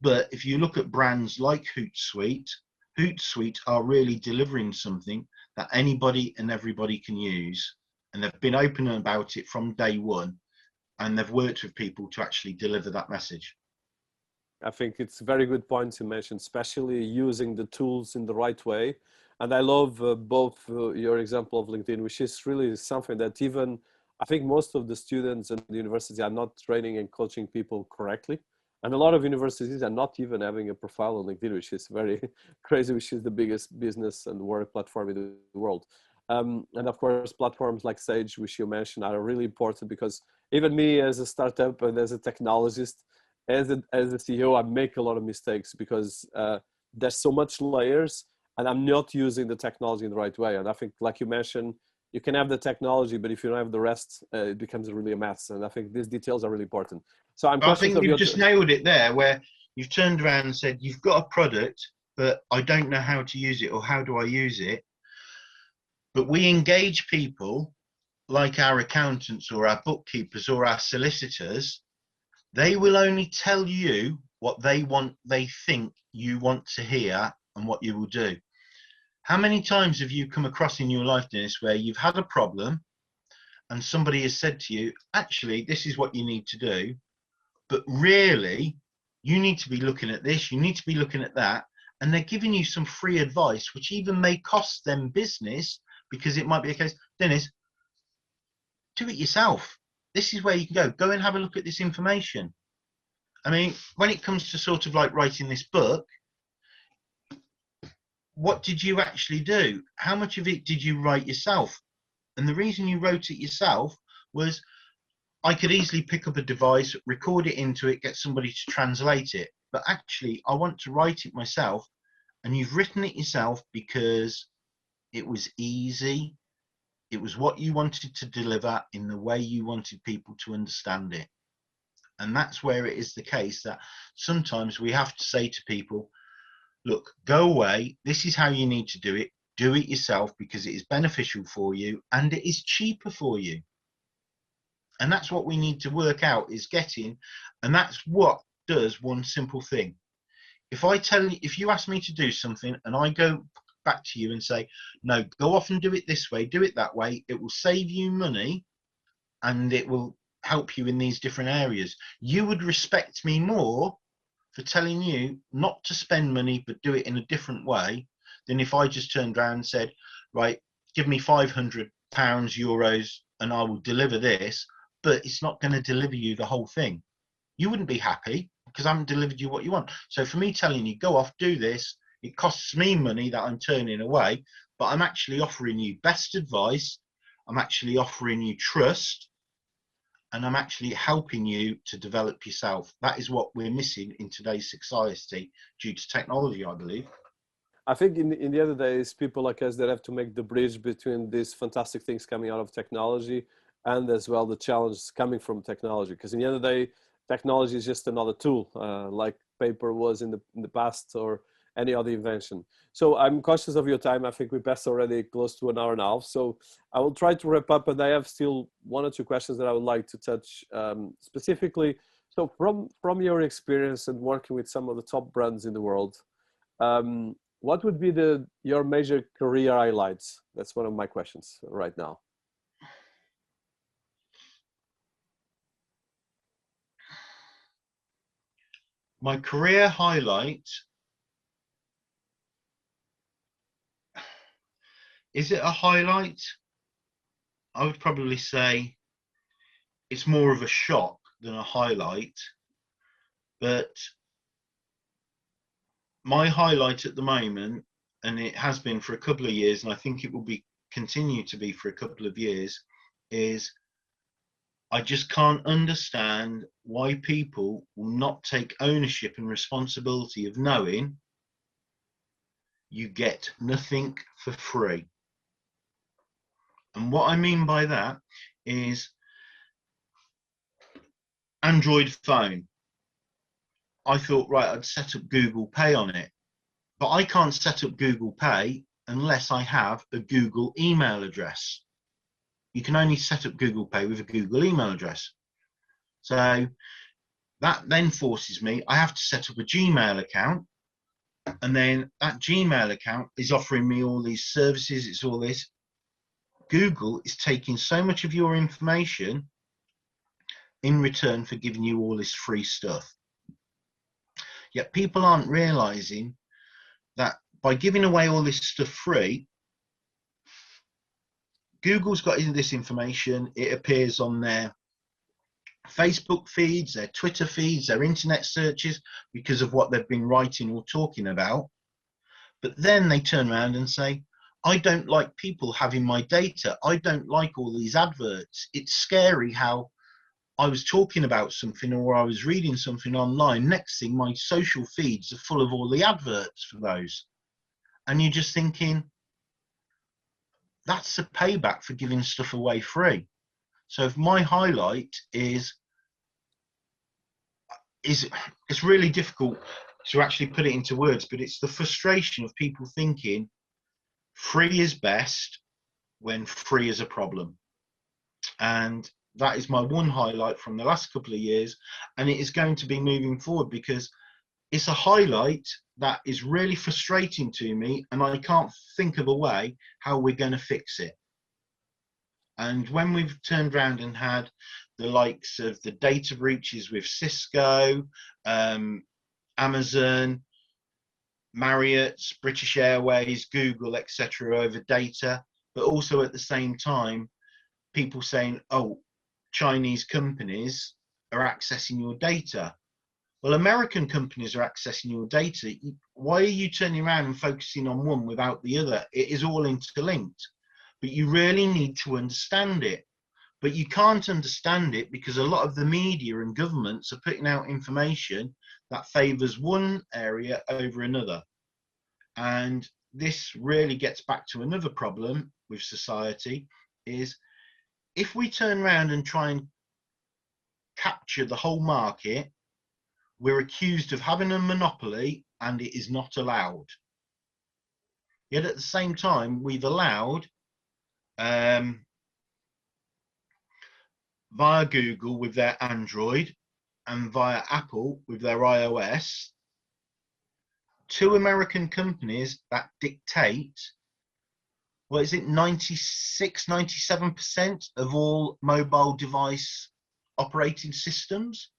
But if you look at brands like Hootsuite are really delivering something that anybody and everybody can use. And they've been open about it from day one. And they've worked with people to actually deliver that message. I think it's a very good point to mention, especially using the tools in the right way. And I love both your example of LinkedIn, which is really something that even I think most of the students in the university are not training and coaching people correctly. And a lot of universities are not even having a profile on LinkedIn, which is very crazy, which is the biggest business and work platform in the world. And of course, platforms like Sage, which you mentioned, are really important, because even me as a startup and as a technologist, as a CEO, I make a lot of mistakes because there's so much layers and I'm not using the technology in the right way. And I think, like you mentioned, you can have the technology, but if you don't have the rest, it becomes really a mess. And I think these details are really important. So I think you've just nailed it there, where you've turned around and said, you've got a product, but I don't know how to use it, or how do I use it? But we engage people like our accountants or our bookkeepers or our solicitors. They will only tell you what they think you want to hear and what you will do. How many times have you come across in your life, Dinis, where you've had a problem and somebody has said to you, actually, this is what you need to do, but really, you need to be looking at this, you need to be looking at that, and they're giving you some free advice, which even may cost them business, because it might be a case, Dinis, do it yourself. This is where you can go and have a look at this information. I mean, when it comes to sort of like writing this book, what did you actually do? How much of it did you write yourself? And the reason you wrote it yourself was, I could easily pick up a device, record it into it, get somebody to translate it. But actually, I want to write it myself. And you've written it yourself because it was easy. It was what you wanted to deliver in the way you wanted people to understand it. And that's where it is the case that sometimes we have to say to people, look, go away. This is how you need to do it. Do it yourself because it is beneficial for you and it is cheaper for you. And that's what we need to work out, is getting, and that's what does one simple thing. If you ask me to do something and I go back to you and say, no, go off and do it this way, do it that way, it will save you money and it will help you in these different areas. You would respect me more for telling you not to spend money but do it in a different way than if I just turned around and said, right, give me £500 pounds, euros, and I will deliver this, but it's not going to deliver you the whole thing. You wouldn't be happy because I haven't delivered you what you want. So for me telling you, go off, do this, it costs me money that I'm turning away, but I'm actually offering you best advice. I'm actually offering you trust, and I'm actually helping you to develop yourself. That is what we're missing in today's society due to technology, I believe. I think in the other days, people like us that have to make the bridge between these fantastic things coming out of technology and as well the challenges coming from technology. Because in the end of the day, technology is just another tool, like paper was in the past or any other invention. So I'm conscious of your time. I think we passed already close to an hour and a half. So I will try to wrap up, and I have still one or two questions that I would like to touch specifically. So from your experience and working with some of the top brands in the world, what would be your major career highlights? That's one of my questions right now. My career highlight, is it a highlight? I would probably say it's more of a shock than a highlight, but my highlight at the moment, and it has been for a couple of years, and I think it will be continue to be for a couple of years, is I just can't understand why people will not take ownership and responsibility of knowing you get nothing for free. And what I mean by that is Android phone. I thought, right, I'd set up Google Pay on it, but I can't set up Google Pay unless I have a Google email address. You can only set up Google Pay with a Google email address. So that then forces me, I have to set up a Gmail account, and then that Gmail account is offering me all these services, it's all this. Google is taking so much of your information in return for giving you all this free stuff. Yet people aren't realizing that by giving away all this stuff free, Google's got this information, it appears on their Facebook feeds, their Twitter feeds, their internet searches, because of what they've been writing or talking about. But then they turn around and say, I don't like people having my data. I don't like all these adverts. It's scary how I was talking about something or I was reading something online. Next thing, my social feeds are full of all the adverts for those. And you're just thinking, that's a payback for giving stuff away free. So if my highlight is it's really difficult to actually put it into words, but it's the frustration of people thinking free is best when free is a problem. And that is my one highlight from the last couple of years, and it is going to be moving forward because it's a highlight that is really frustrating to me, and I can't think of a way how we're going to fix it. And when we've turned around and had the likes of the data breaches with Cisco, Amazon, Marriott, British Airways, Google, etc., over data, but also at the same time, people saying, oh, Chinese companies are accessing your data. Well, American companies are accessing your data. Why are you turning around and focusing on one without the other? It is all interlinked, but you really need to understand it. But you can't understand it because a lot of the media and governments are putting out information that favors one area over another. And this really gets back to another problem with society is if we turn around and try and capture the whole market, we're accused of having a monopoly and it is not allowed. Yet at the same time, we've allowed via Google with their Android and via Apple with their iOS, two American companies that dictate, what is it, 96, 97% of all mobile device operating systems.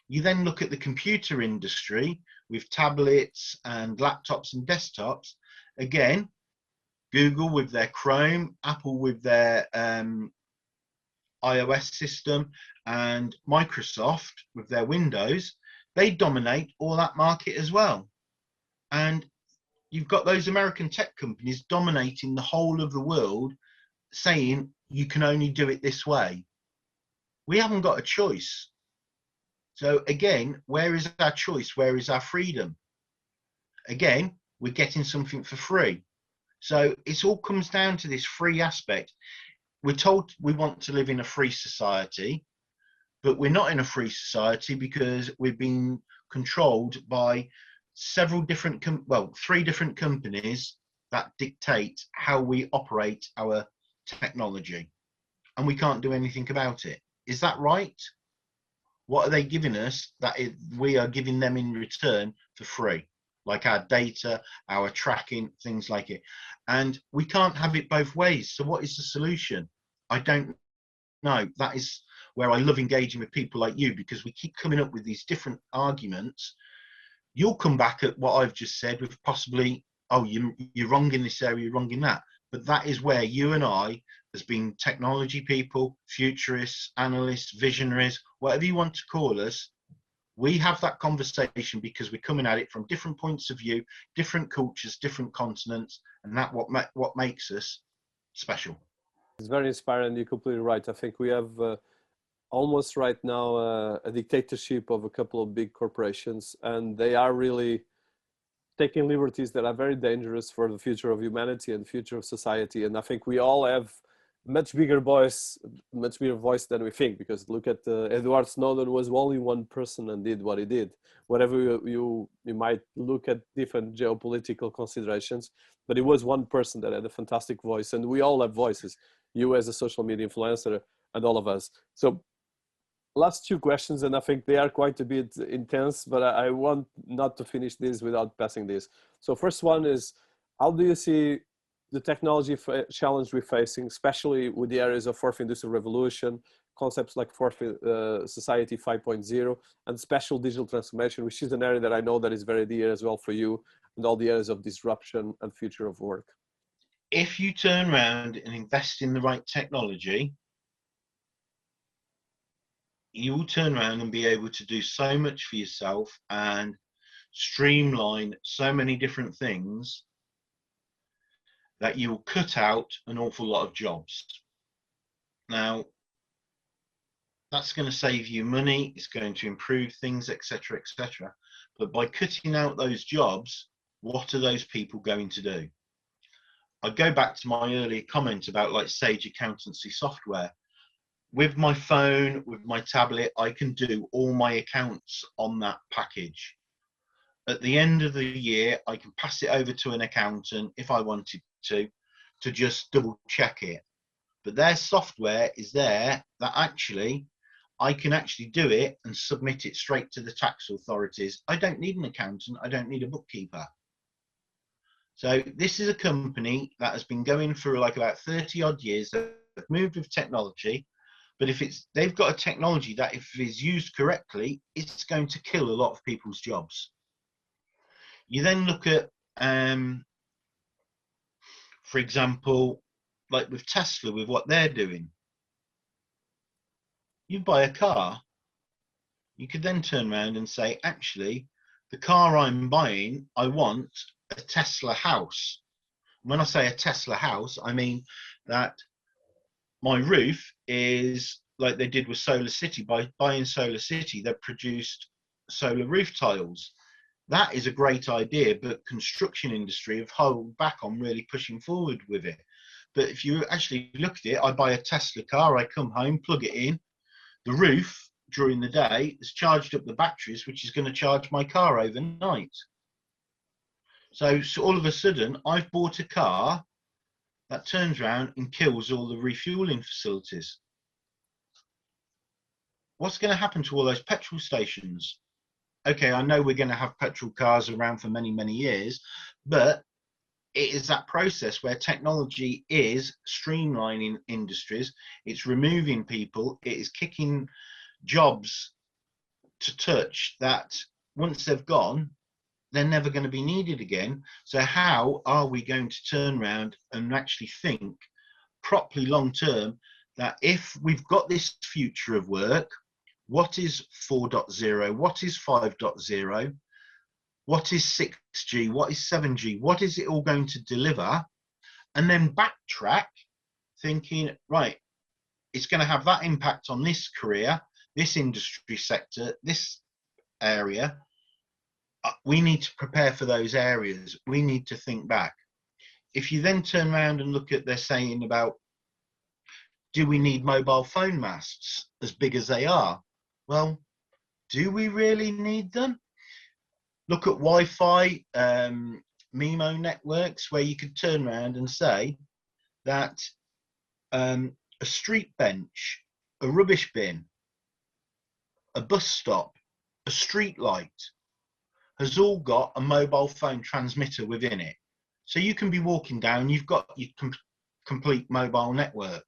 You then look at the computer industry with tablets and laptops and desktops. Again, Google with their Chrome, Apple with their iOS system, and Microsoft with their Windows, they dominate all that market as well. And you've got those American tech companies dominating the whole of the world, saying you can only do it this way. We haven't got a choice. So again, where is our choice? Where is our freedom? Again, we're getting something for free. So it all comes down to this free aspect. We're told we want to live in a free society, but we're not in a free society because we've been controlled by several different, three different companies that dictate how we operate our technology, and we can't do anything about it. Is that right? What are they giving us that we are giving them in return for free? Like our data, our tracking, things like it. And we can't have it both ways. So what is the solution? I don't know. That is where I love engaging with people like you, because we keep coming up with these different arguments. You'll come back at what I've just said with possibly, oh, you're wrong in this area, you're wrong in that. But that is where you and I, as being technology people, futurists, analysts, visionaries, whatever you want to call us, we have that conversation because we're coming at it from different points of view, different cultures, different continents, and that's what makes us special. It's very inspiring. You're completely right. I think we have almost right now a dictatorship of a couple of big corporations, and they are really taking liberties that are very dangerous for the future of humanity and future of society. And I think we all have much bigger voice than we think, because look at Edward Snowden was only one person and did what he did. Whatever you might look at different geopolitical considerations, but it was one person that had a fantastic voice, and we all have voices, you as a social media influencer and all of us. So last two questions, and I think they are quite a bit intense, but I want not to finish this without passing this. So first one is, how do you see the technology challenge we're facing, especially with the areas of fourth industrial revolution, concepts like fourth society 5.0, and special digital transformation, which is an area that I know that is very dear as well for you, and all the areas of disruption and future of work? If you turn around and invest in the right technology, you will turn around and be able to do so much for yourself and streamline so many different things that you will cut out an awful lot of jobs. Now, that's going to save you money, it's going to improve things, etc., etc. But by cutting out those jobs, what are those people going to do? I go back to my earlier comment about like Sage accountancy software. With my phone, with my tablet, I can do all my accounts on that package. At the end of the year, I can pass it over to an accountant if I wanted to just double check it. But their software is there that actually I can actually do it and submit it straight to the tax authorities. I don't need an accountant, I don't need a bookkeeper. So this is a company that has been going for like about 30 odd years. They've moved with technology, but they've got a technology that if it is used correctly, it's going to kill a lot of people's jobs. You then look at, for example, like with Tesla, with what they're doing. You buy a car, you could then turn around and say, actually, the car I'm buying, I want a Tesla house. When I say a Tesla house, I mean that my roof is like they did with Solar City. By buying Solar City, they've produced solar roof tiles. That is a great idea, but construction industry have held back on really pushing forward with it. But if you actually look at it, I buy a Tesla car, I come home, plug it in, the roof during the day has charged up the batteries, which is going to charge my car overnight. So all of a sudden, I've bought a car that turns around and kills all the refueling facilities. What's going to happen to all those petrol stations? Okay, I know we're going to have petrol cars around for many, many years, but it is that process where technology is streamlining industries, it's removing people, it is kicking jobs to touch that once they've gone, they're never going to be needed again. So how are we going to turn around and actually think properly long term that if we've got this future of work, what is 4.0, what is 5.0, what is 6G, what is 7G, what is it all going to deliver? And then backtrack, thinking, right, it's going to have that impact on this career, this industry sector, this area. We need to prepare for those areas. We need to think back. If you then turn around and look at their saying about, do we need mobile phone masts as big as they are? Well, do we really need them? Look at Wi-Fi, MIMO networks, where you could turn around and say that a street bench, a rubbish bin, a bus stop, a street light has all got a mobile phone transmitter within it. So you can be walking down, you've got your complete mobile network.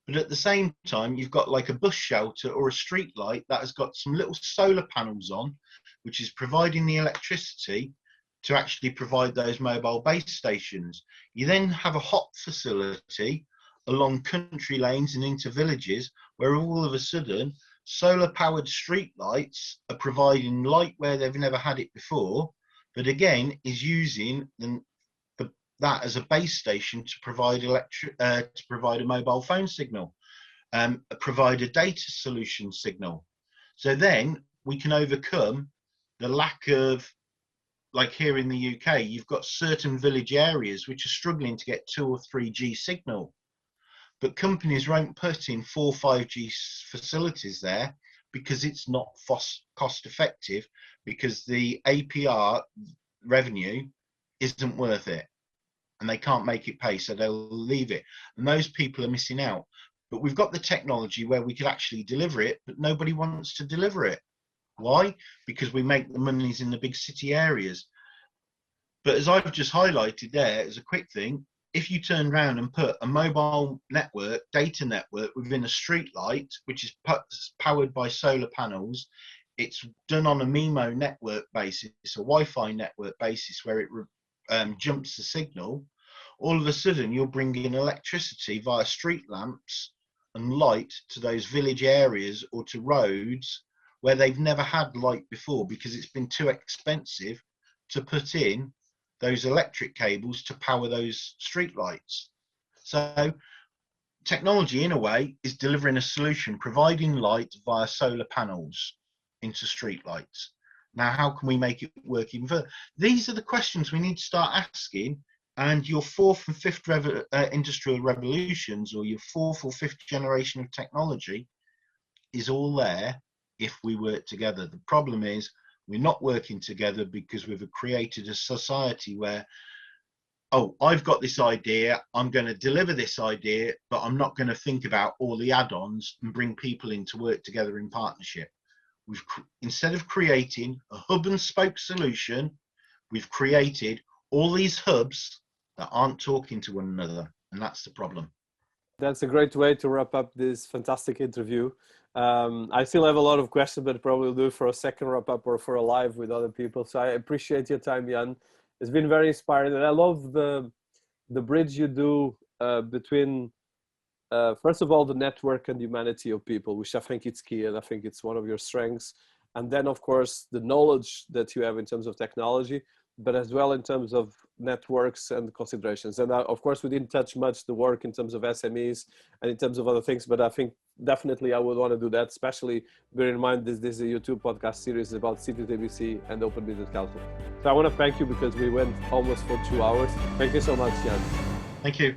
But at the same time, you've got like a bus shelter or a street light that has got some little solar panels on, which is providing the electricity to actually provide those mobile base stations. You then have a hot facility along country lanes and into villages where all of a sudden solar powered street lights are providing light where they've never had it before, but again is using that as a base station to provide a mobile phone signal, provide a data solution signal. So then we can overcome the lack of, like here in the UK, you've got certain village areas which are struggling to get 2 or 3G signal. But companies won't put in 4 or 5G facilities there because it's not cost effective, because the APR revenue isn't worth it and they can't make it pay, so they'll leave it. And those people are missing out. But we've got the technology where we could actually deliver it, but nobody wants to deliver it. Why? Because we make the monies in the big city areas. But as I've just highlighted there as a quick thing, if you turn around and put a mobile network, data network within a street light, which is powered by solar panels, it's done on a MIMO network basis, a Wi-Fi network basis where it jumps the signal, all of a sudden you're bringing electricity via street lamps and light to those village areas or to roads where they've never had light before because it's been too expensive to put in those electric cables to power those street lights. So technology, in a way, is delivering a solution, providing light via solar panels into street lights. Now, how can we make it work even further? These are the questions we need to start asking, and your 4th and 5th industrial revolutions, or your 4th or 5th generation of technology, is all there if we work together. The problem is we're not working together because we've created a society where, oh, I've got this idea, I'm going to deliver this idea, but I'm not going to think about all the add-ons and bring people in to work together in partnership. Instead of creating a hub and spoke solution, we've created all these hubs that aren't talking to one another, and that's the problem. That's a great way to wrap up this fantastic interview. I still have a lot of questions, but probably will do for a second wrap up or for a live with other people. So I appreciate your time, Jan. It's been very inspiring, and I love the bridge you do between first of all the network and humanity of people, which I think it's key, and I think it's one of your strengths. And then of course the knowledge that you have in terms of technology, but as well in terms of networks and considerations. And of course we didn't touch much the work in terms of SMEs and in terms of other things, but I think definitely I would want to do that, especially bear in mind this is a YouTube podcast series about Cities ABC and Open Business Council. So I want to thank you because we went almost for 2 hours. Thank you so much, Jan. Thank you.